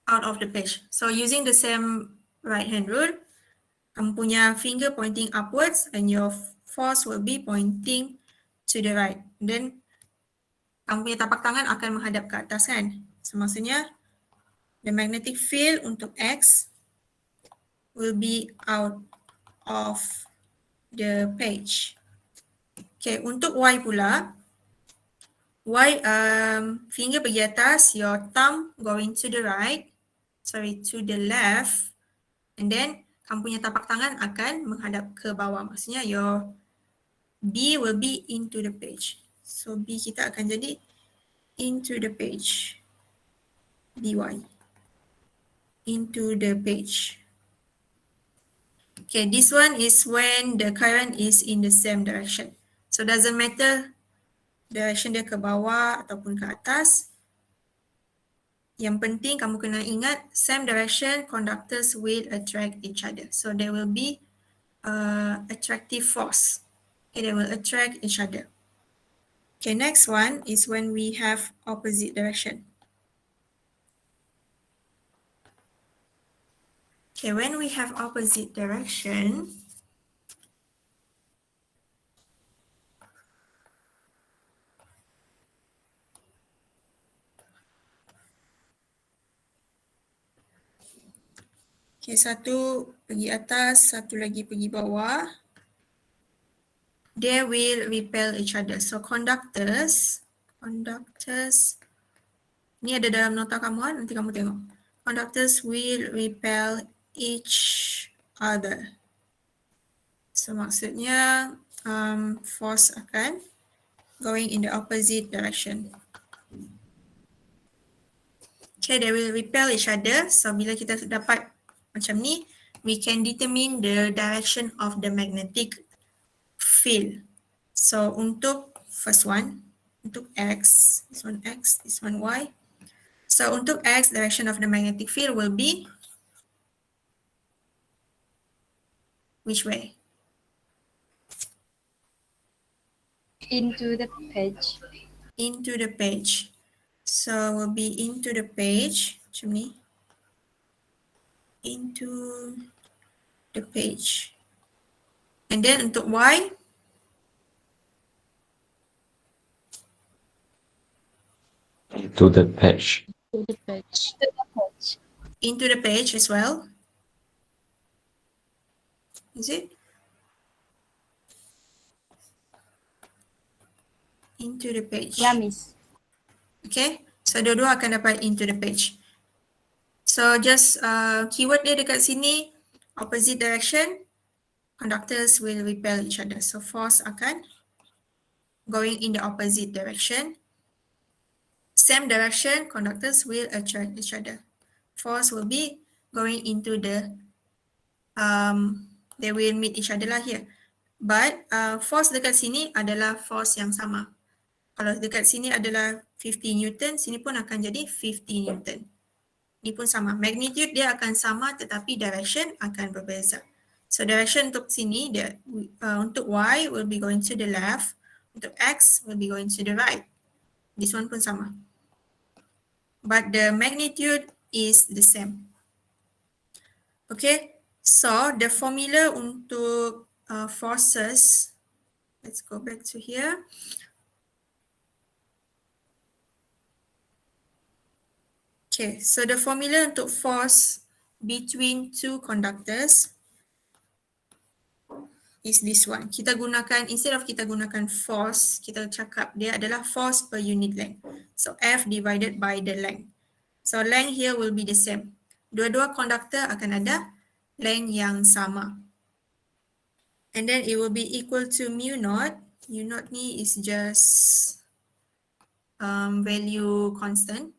Speaker 1: out of the page. So using the same right hand rule, kamu punya finger pointing upwards and your force will be pointing to the right. Then kamu punya tapak tangan akan menghadap ke atas kan. So maksudnya the magnetic field untuk X will be out of the page. Okay, untuk Y pula, Y finger pergi atas, your thumb going to the right, to the left, and then kamu punya tapak tangan akan menghadap ke bawah. Maksudnya your B will be into the page. So B kita akan jadi into the page. BY. Into the page. Okay, this one is when the current is in the same direction. So doesn't matter direction dia ke bawah ataupun ke atas. Yang penting kamu kena ingat same direction conductors will attract each other. So there will be attractive force. Okay, they will attract each other. Okay, next one is when we have opposite direction. Okay, when we have opposite direction, okay, satu pergi atas, satu lagi pergi bawah. They will repel each other. So conductors, ni ada dalam nota kamu kan, nanti kamu tengok. Conductors will repel each other. So maksudnya force akan going in the opposite direction. Okay, they will repel each other. So bila kita dapat macam ni, we can determine the direction of the magnetic field. So untuk first one, untuk X, this one X, this one Y. So untuk X, direction of the magnetic field will be which way?
Speaker 4: Into the page.
Speaker 1: Into the page. So will be into the page, macam ni. Into the page. And then untuk Y,
Speaker 5: To the page.
Speaker 4: To the page. To the page.
Speaker 1: into the page as well. Is it? Into the page.
Speaker 4: Ya, Miss.
Speaker 1: Okay, so dua-dua akan dapat into the page. So just keyword dia dekat sini, opposite direction, conductors will repel each other. So force akan going in the opposite direction. Same direction, conductors will attract each other. Force will be going into the, they will meet each other lah here. But force dekat sini adalah force yang sama. Kalau dekat sini adalah 50 Newton, sini pun akan jadi 50 Newton. Ini pun sama. Magnitude dia akan sama tetapi direction akan berbeza. So direction untuk sini, dia, untuk Y will be going to the left. Untuk X will be going to the right. This one pun sama. But the magnitude is the same. Okay, so the formula untuk forces, let's go back to here. Okay, so the formula untuk force between two conductors is this one. Kita gunakan, instead of kita gunakan force, kita cakap dia adalah force per unit length. So F divided by the length. So length here will be the same. Dua-dua conductor akan ada length yang sama. And then it will be equal to mu naught. Mu naught ni is just value constant.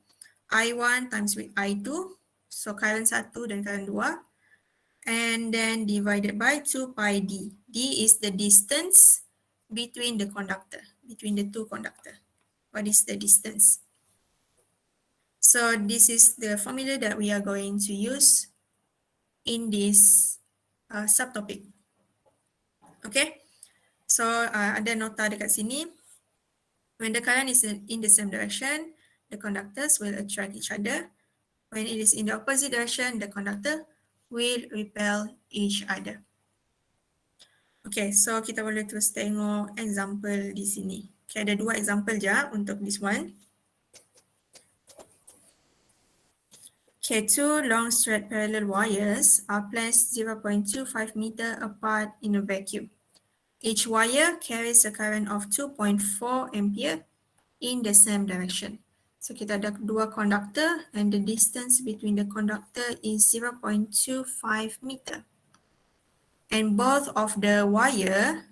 Speaker 1: I1 times with I2. So current 1 dan current 2. And then divided by 2 pi d. D is the distance between the conductor, between the two conductor. What is the distance? So this is the formula that we are going to use in this subtopic. Okay, so ada nota dekat sini. When the current is in the same direction, the conductors will attract each other. When it is in the opposite direction, the conductor will repel each other. Okay, so kita boleh terus tengok example di sini. Okay, ada 2 example je untuk this one. Okay, 2 long straight parallel wires are placed 0.25 meter apart in a vacuum. Each wire carries a current of 2.4 ampere in the same direction. So kita ada 2 conductor and the distance between the conductor is 0.25 meter. And both of the wire,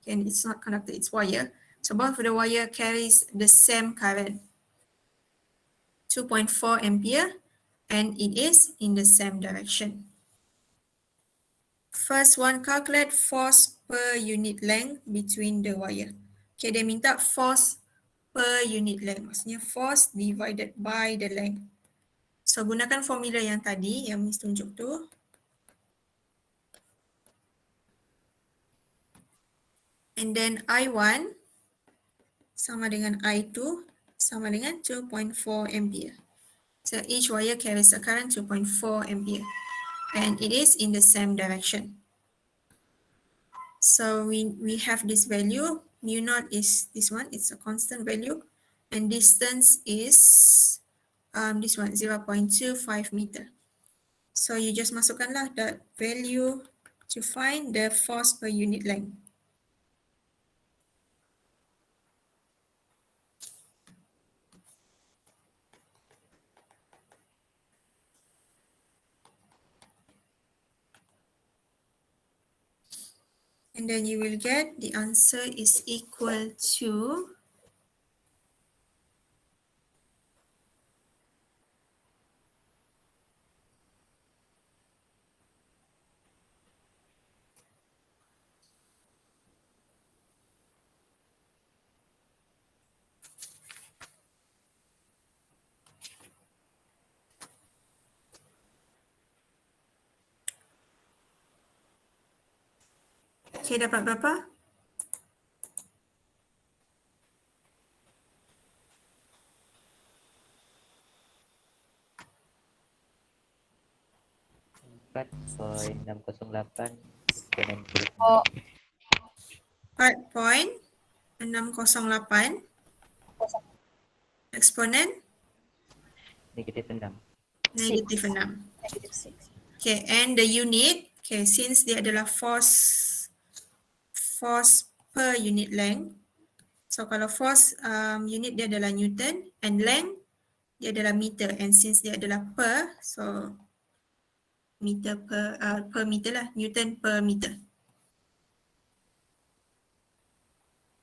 Speaker 1: and it's not conductor, it's wire. So both of the wire carries the same current, 2.4 ampere, and it is in the same direction. First one, calculate force per unit length between the wire. Okay, dia minta force per unit length. Maksudnya force divided by the length. So gunakan formula yang tadi yang Miss tunjuk tu. And then I1 sama dengan I2 sama dengan 2.4 ampere. So each wire carries a current 2.4 ampere. And it is in the same direction. So we have this value, mu naught is this one, it's a constant value, and distance is this one, 0.25 meter. So you just masukkanlah the value to find the force per unit length. And then you will get the answer is equal to okay, dapat berapa?
Speaker 8: Poin 608
Speaker 4: Oh,
Speaker 1: 4.608 eksponen
Speaker 8: negatif 6.
Speaker 1: negatif 6.
Speaker 4: negative 6.
Speaker 1: Okay, and the unit, okay, since dia adalah force per unit length. So kalau force unit dia adalah Newton and length dia adalah meter, and since dia adalah per, so meter per meter lah, Newton per meter.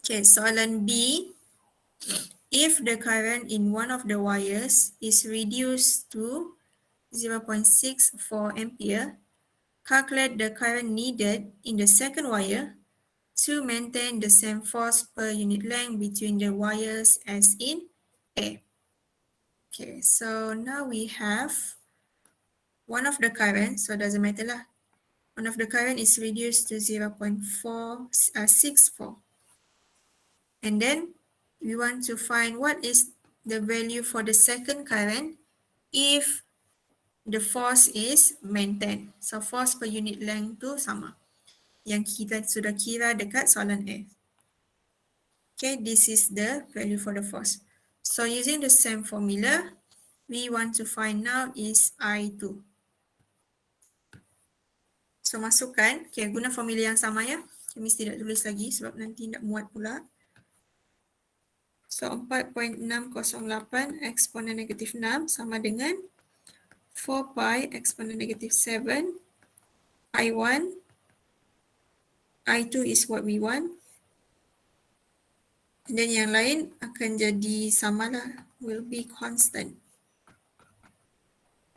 Speaker 1: Okay, soalan B. If the current in one of the wires is reduced to 0.64 ampere, calculate the current needed in the second wire to maintain the same force per unit length between the wires as in A. Okay, so now we have one of the current, so doesn't matter lah. One of the current is reduced to 0.64. And then we want to find what is the value for the second current if the force is maintained. So force per unit length tu sama. Yang kita sudah kira dekat soalan A. Okay, this is the value for the force. So using the same formula, we want to find now is I2. So masukkan, okay, guna formula yang sama ya. Okay, mesti tidak tulis lagi sebab nanti nak muat pula. So 4.608 eksponen negatif 6 sama dengan 4 pi eksponen negatif 7 I1. I2 is what we want. Dan yang lain akan jadi samalah, will be constant.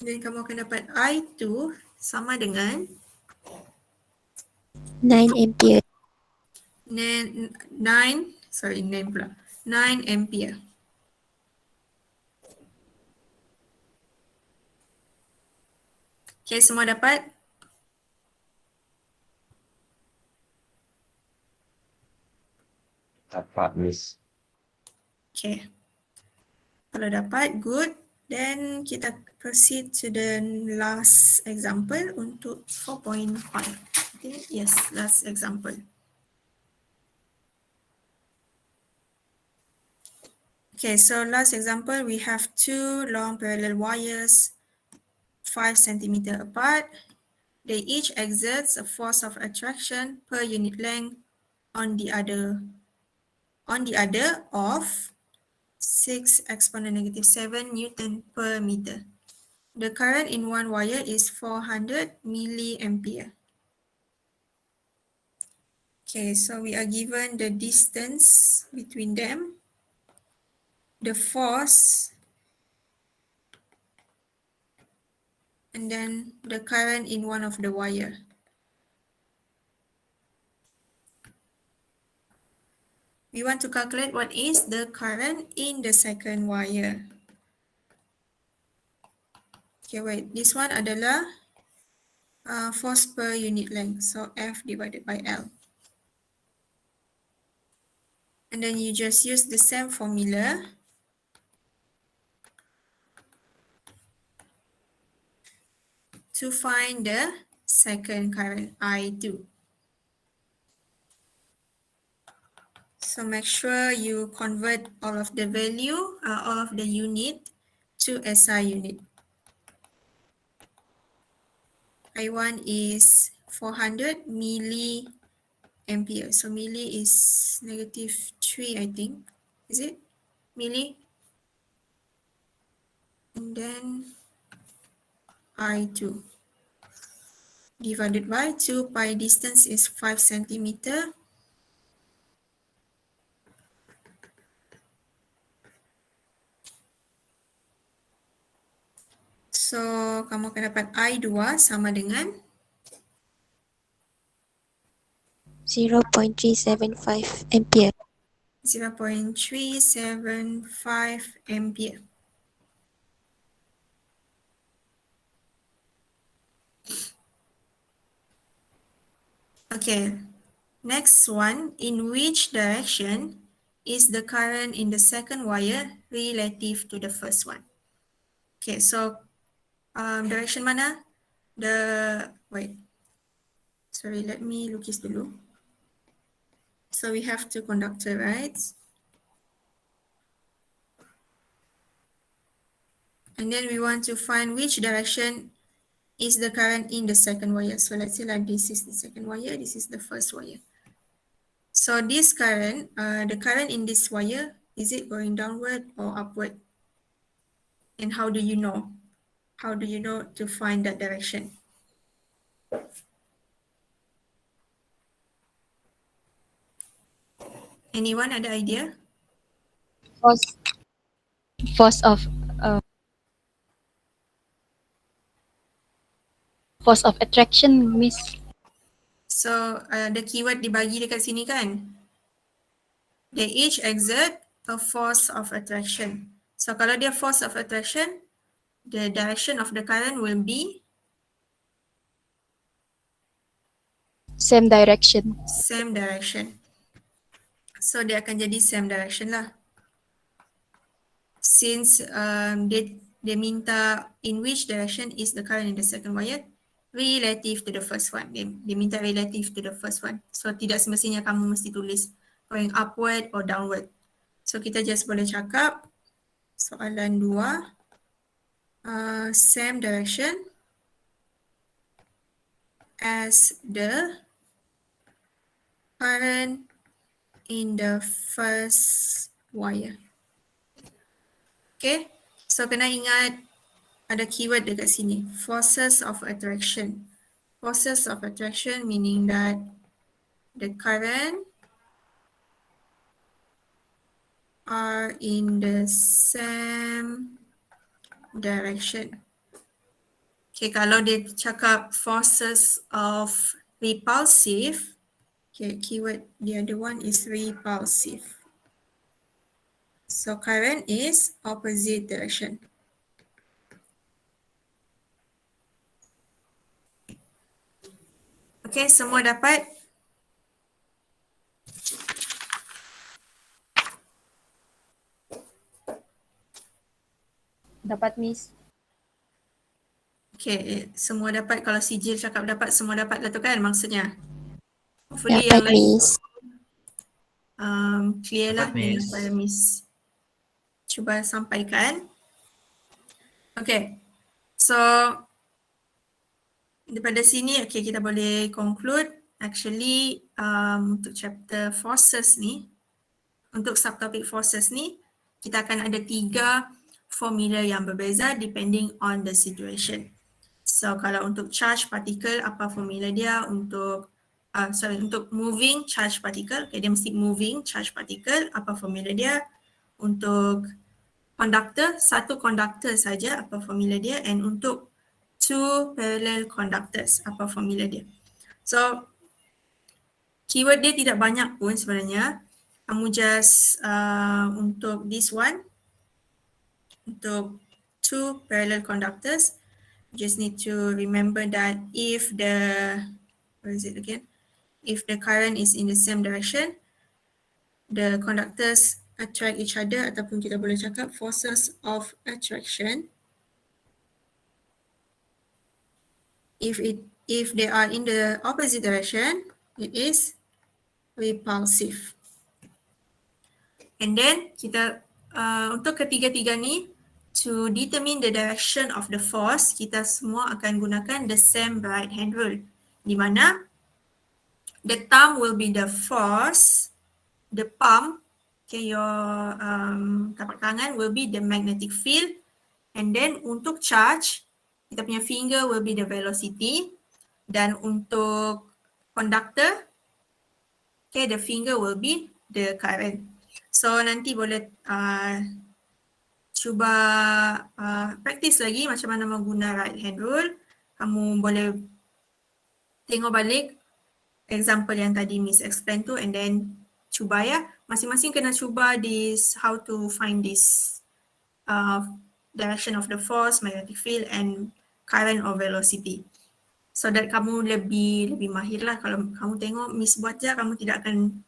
Speaker 1: Dan kamu akan dapat I2 sama dengan
Speaker 9: 9 ampere.
Speaker 1: 9 ampere. Okay, semua dapat?
Speaker 5: dapat, Miss.
Speaker 1: Okay. Kalau dapat, good. Then kita proceed to the last example untuk 4.5. Okay, yes, last example. Okay, so last example, we have two long parallel wires, 5 centimeter apart. They each exert a force of attraction per unit length on the other of 6 exponent negative 7 Newton per meter. The current in one wire is 400 milliampere. Okay, so we are given the distance between them, the force, and then the current in one of the wire. We want to calculate what is the current in the second wire. Okay, wait, this one adalah force per unit length, so F divided by L. And then you just use the same formula to find the second current, I2. So make sure you convert all of the value, all of the unit to SI unit. I1 is 400 milliampere. So milli is negative 3, I think. Is it? Milli? And then I2 divided by 2 pi, distance is 5 centimeter. So kamu akan dapat I2 sama dengan
Speaker 9: 0.375 ampere.
Speaker 1: 0.375 ampere. Okay, next one, in which direction is the current in the second wire relative to the first one? Okay, so direction mana? Wait, sorry, let me lukis dulu. So we have two conductor, right? And then we want to find which direction is the current in the second wire. So let's say like this is the second wire, this is the first wire. So this current, the current in this wire, is it going downward or upward? And how do you know? How do you know to find that direction? Anyone ada idea?
Speaker 4: Force of attraction, Miss.
Speaker 1: So the keyword dibagi dekat sini kan? They each exert a force of attraction. So kalau dia force of attraction, the direction of the current will be
Speaker 4: Same direction.
Speaker 1: same direction. So dia akan jadi same direction lah. Since dia minta in which direction is the current in the second wire relative to the first one. Dia minta relative to the first one. So tidak semestinya kamu mesti tulis going upward or downward. So kita just boleh cakap soalan 2, same direction as the current in the first wire. Okay, so kena ingat ada keyword dekat sini, forces of attraction. Forces of attraction meaning that the current are in the same direction. Okay, kalau dia cakap forces of repulsive, okay, keyword the other one is repulsive. So current is opposite direction. Okay, semua dapat?
Speaker 4: Dapat, Miss.
Speaker 1: Okay, semua dapat. Kalau Sijil cakap dapat, semua dapat lah tu kan maksudnya. Hopefully
Speaker 9: Dapat,
Speaker 1: yang lain
Speaker 9: Miss.
Speaker 1: clear lah
Speaker 10: Dapat,
Speaker 1: dengan
Speaker 10: Miss.
Speaker 1: apa yang Miss cuba sampaikan. Okay, so daripada sini okay, kita boleh conclude actually untuk chapter forces ni, untuk subtopic forces ni, kita akan ada 3 formula yang berbeza depending on the situation. So kalau untuk charge particle, apa formula dia? Untuk untuk moving charge particle, okay, dia mesti moving charge particle, apa formula dia? Untuk conductor, satu conductor saja, apa formula dia? And untuk 2 parallel conductors, apa formula dia? So keyword dia tidak banyak pun sebenarnya. Kamu just untuk this one, untuk 2 parallel conductors, you just need to remember that if the, where is it again? If the current is in the same direction, the conductors attract each other, ataupun kita boleh cakap forces of attraction. If they are in the opposite direction, it is repulsive. And then kita untuk ketiga-tiga ni, to determine the direction of the force, kita semua akan gunakan the same right hand rule, di mana the thumb will be the force, the palm, okay, your tapak tangan will be the magnetic field, and then untuk charge, kita punya finger will be the velocity, dan untuk conductor, okay, the finger will be the current. So nanti boleh cuba practice lagi macam mana menggunakan right hand rule. Kamu boleh tengok balik example yang tadi Miss explain tu, and then cuba ya. Masing-masing kena cuba this, how to find this direction of the force, magnetic field and current or velocity. So that kamu lebih mahir lah. Kalau kamu tengok Miss buat je, kamu tidak akan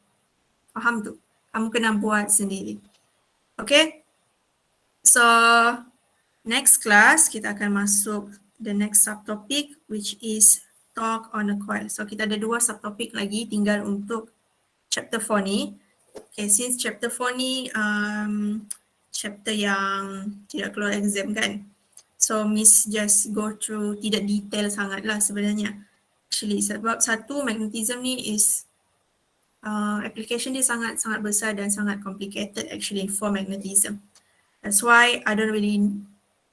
Speaker 1: faham tu. Kamu kena buat sendiri. Okay? So next class kita akan masuk the next subtopic, which is torque on a coil. So kita ada 2 subtopic lagi tinggal untuk chapter 4 ni. Okay, since chapter 4 ni chapter yang tidak keluar exam kan. So Miss just go through, tidak detail sangat lah sebenarnya. Actually sebab satu, magnetism ni is application dia sangat besar dan sangat complicated actually for magnetism. That's why I don't really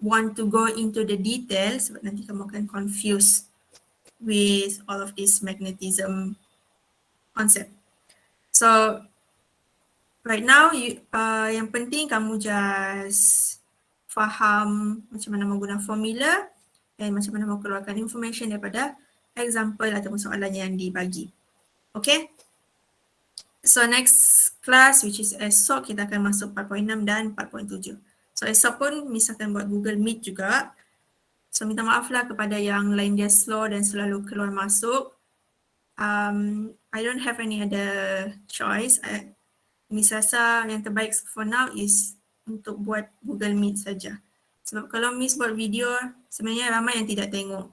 Speaker 1: want to go into the details sebab nanti kamu akan confused with all of this magnetism concept. So right now yang penting kamu just faham macam mana menggunakan formula dan macam mana mengeluarkan information daripada example ataupun soalan yang dibagi. Okay? So next class, which is esok, kita akan masuk 4.6 dan 4.7. So esok pun Miss akan buat Google Meet juga. So minta maaf lah kepada yang lain dia slow dan selalu keluar masuk. I don't have any other choice. Miss rasa yang terbaik for now is untuk buat Google Meet saja. Sebab kalau Miss buat video, sebenarnya ramai yang tidak tengok.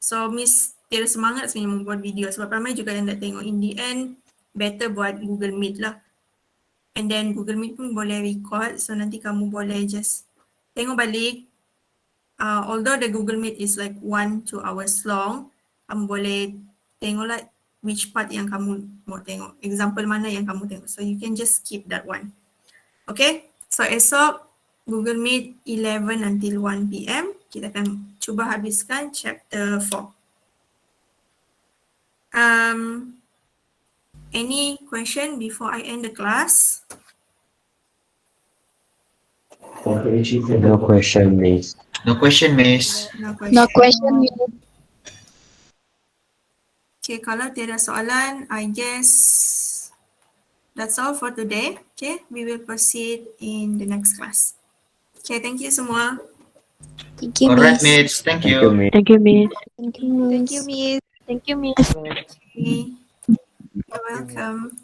Speaker 1: So Miss tiada semangat sebenarnya membuat video sebab ramai juga yang tak tengok. In the end, better buat Google Meet lah. And then Google Meet pun boleh record, so nanti kamu boleh just tengok balik. Although the Google Meet is like 1-2 hours long, kamu boleh tengok lah which part yang kamu mau tengok. Example mana yang kamu tengok. So you can just skip that one. Okay, so esok Google Meet 11 until 1 PM. Kita akan cuba habiskan chapter 4. Any question before I end the class?
Speaker 5: No question, Miss.
Speaker 10: No question, Miss.
Speaker 4: No question, Miss.
Speaker 1: Okay, kalau tiada soalan, I guess that's all for today. Okay, we will proceed in the next class. Okay, thank you semua.
Speaker 9: Thank you,
Speaker 10: Alright,
Speaker 9: Miss.
Speaker 10: Miss. Thank
Speaker 5: Thank you,
Speaker 10: you.
Speaker 5: Miss.
Speaker 9: Thank you, Miss.
Speaker 3: Thank you, Miss.
Speaker 4: Thank you, Miss.
Speaker 1: Okay. You're welcome.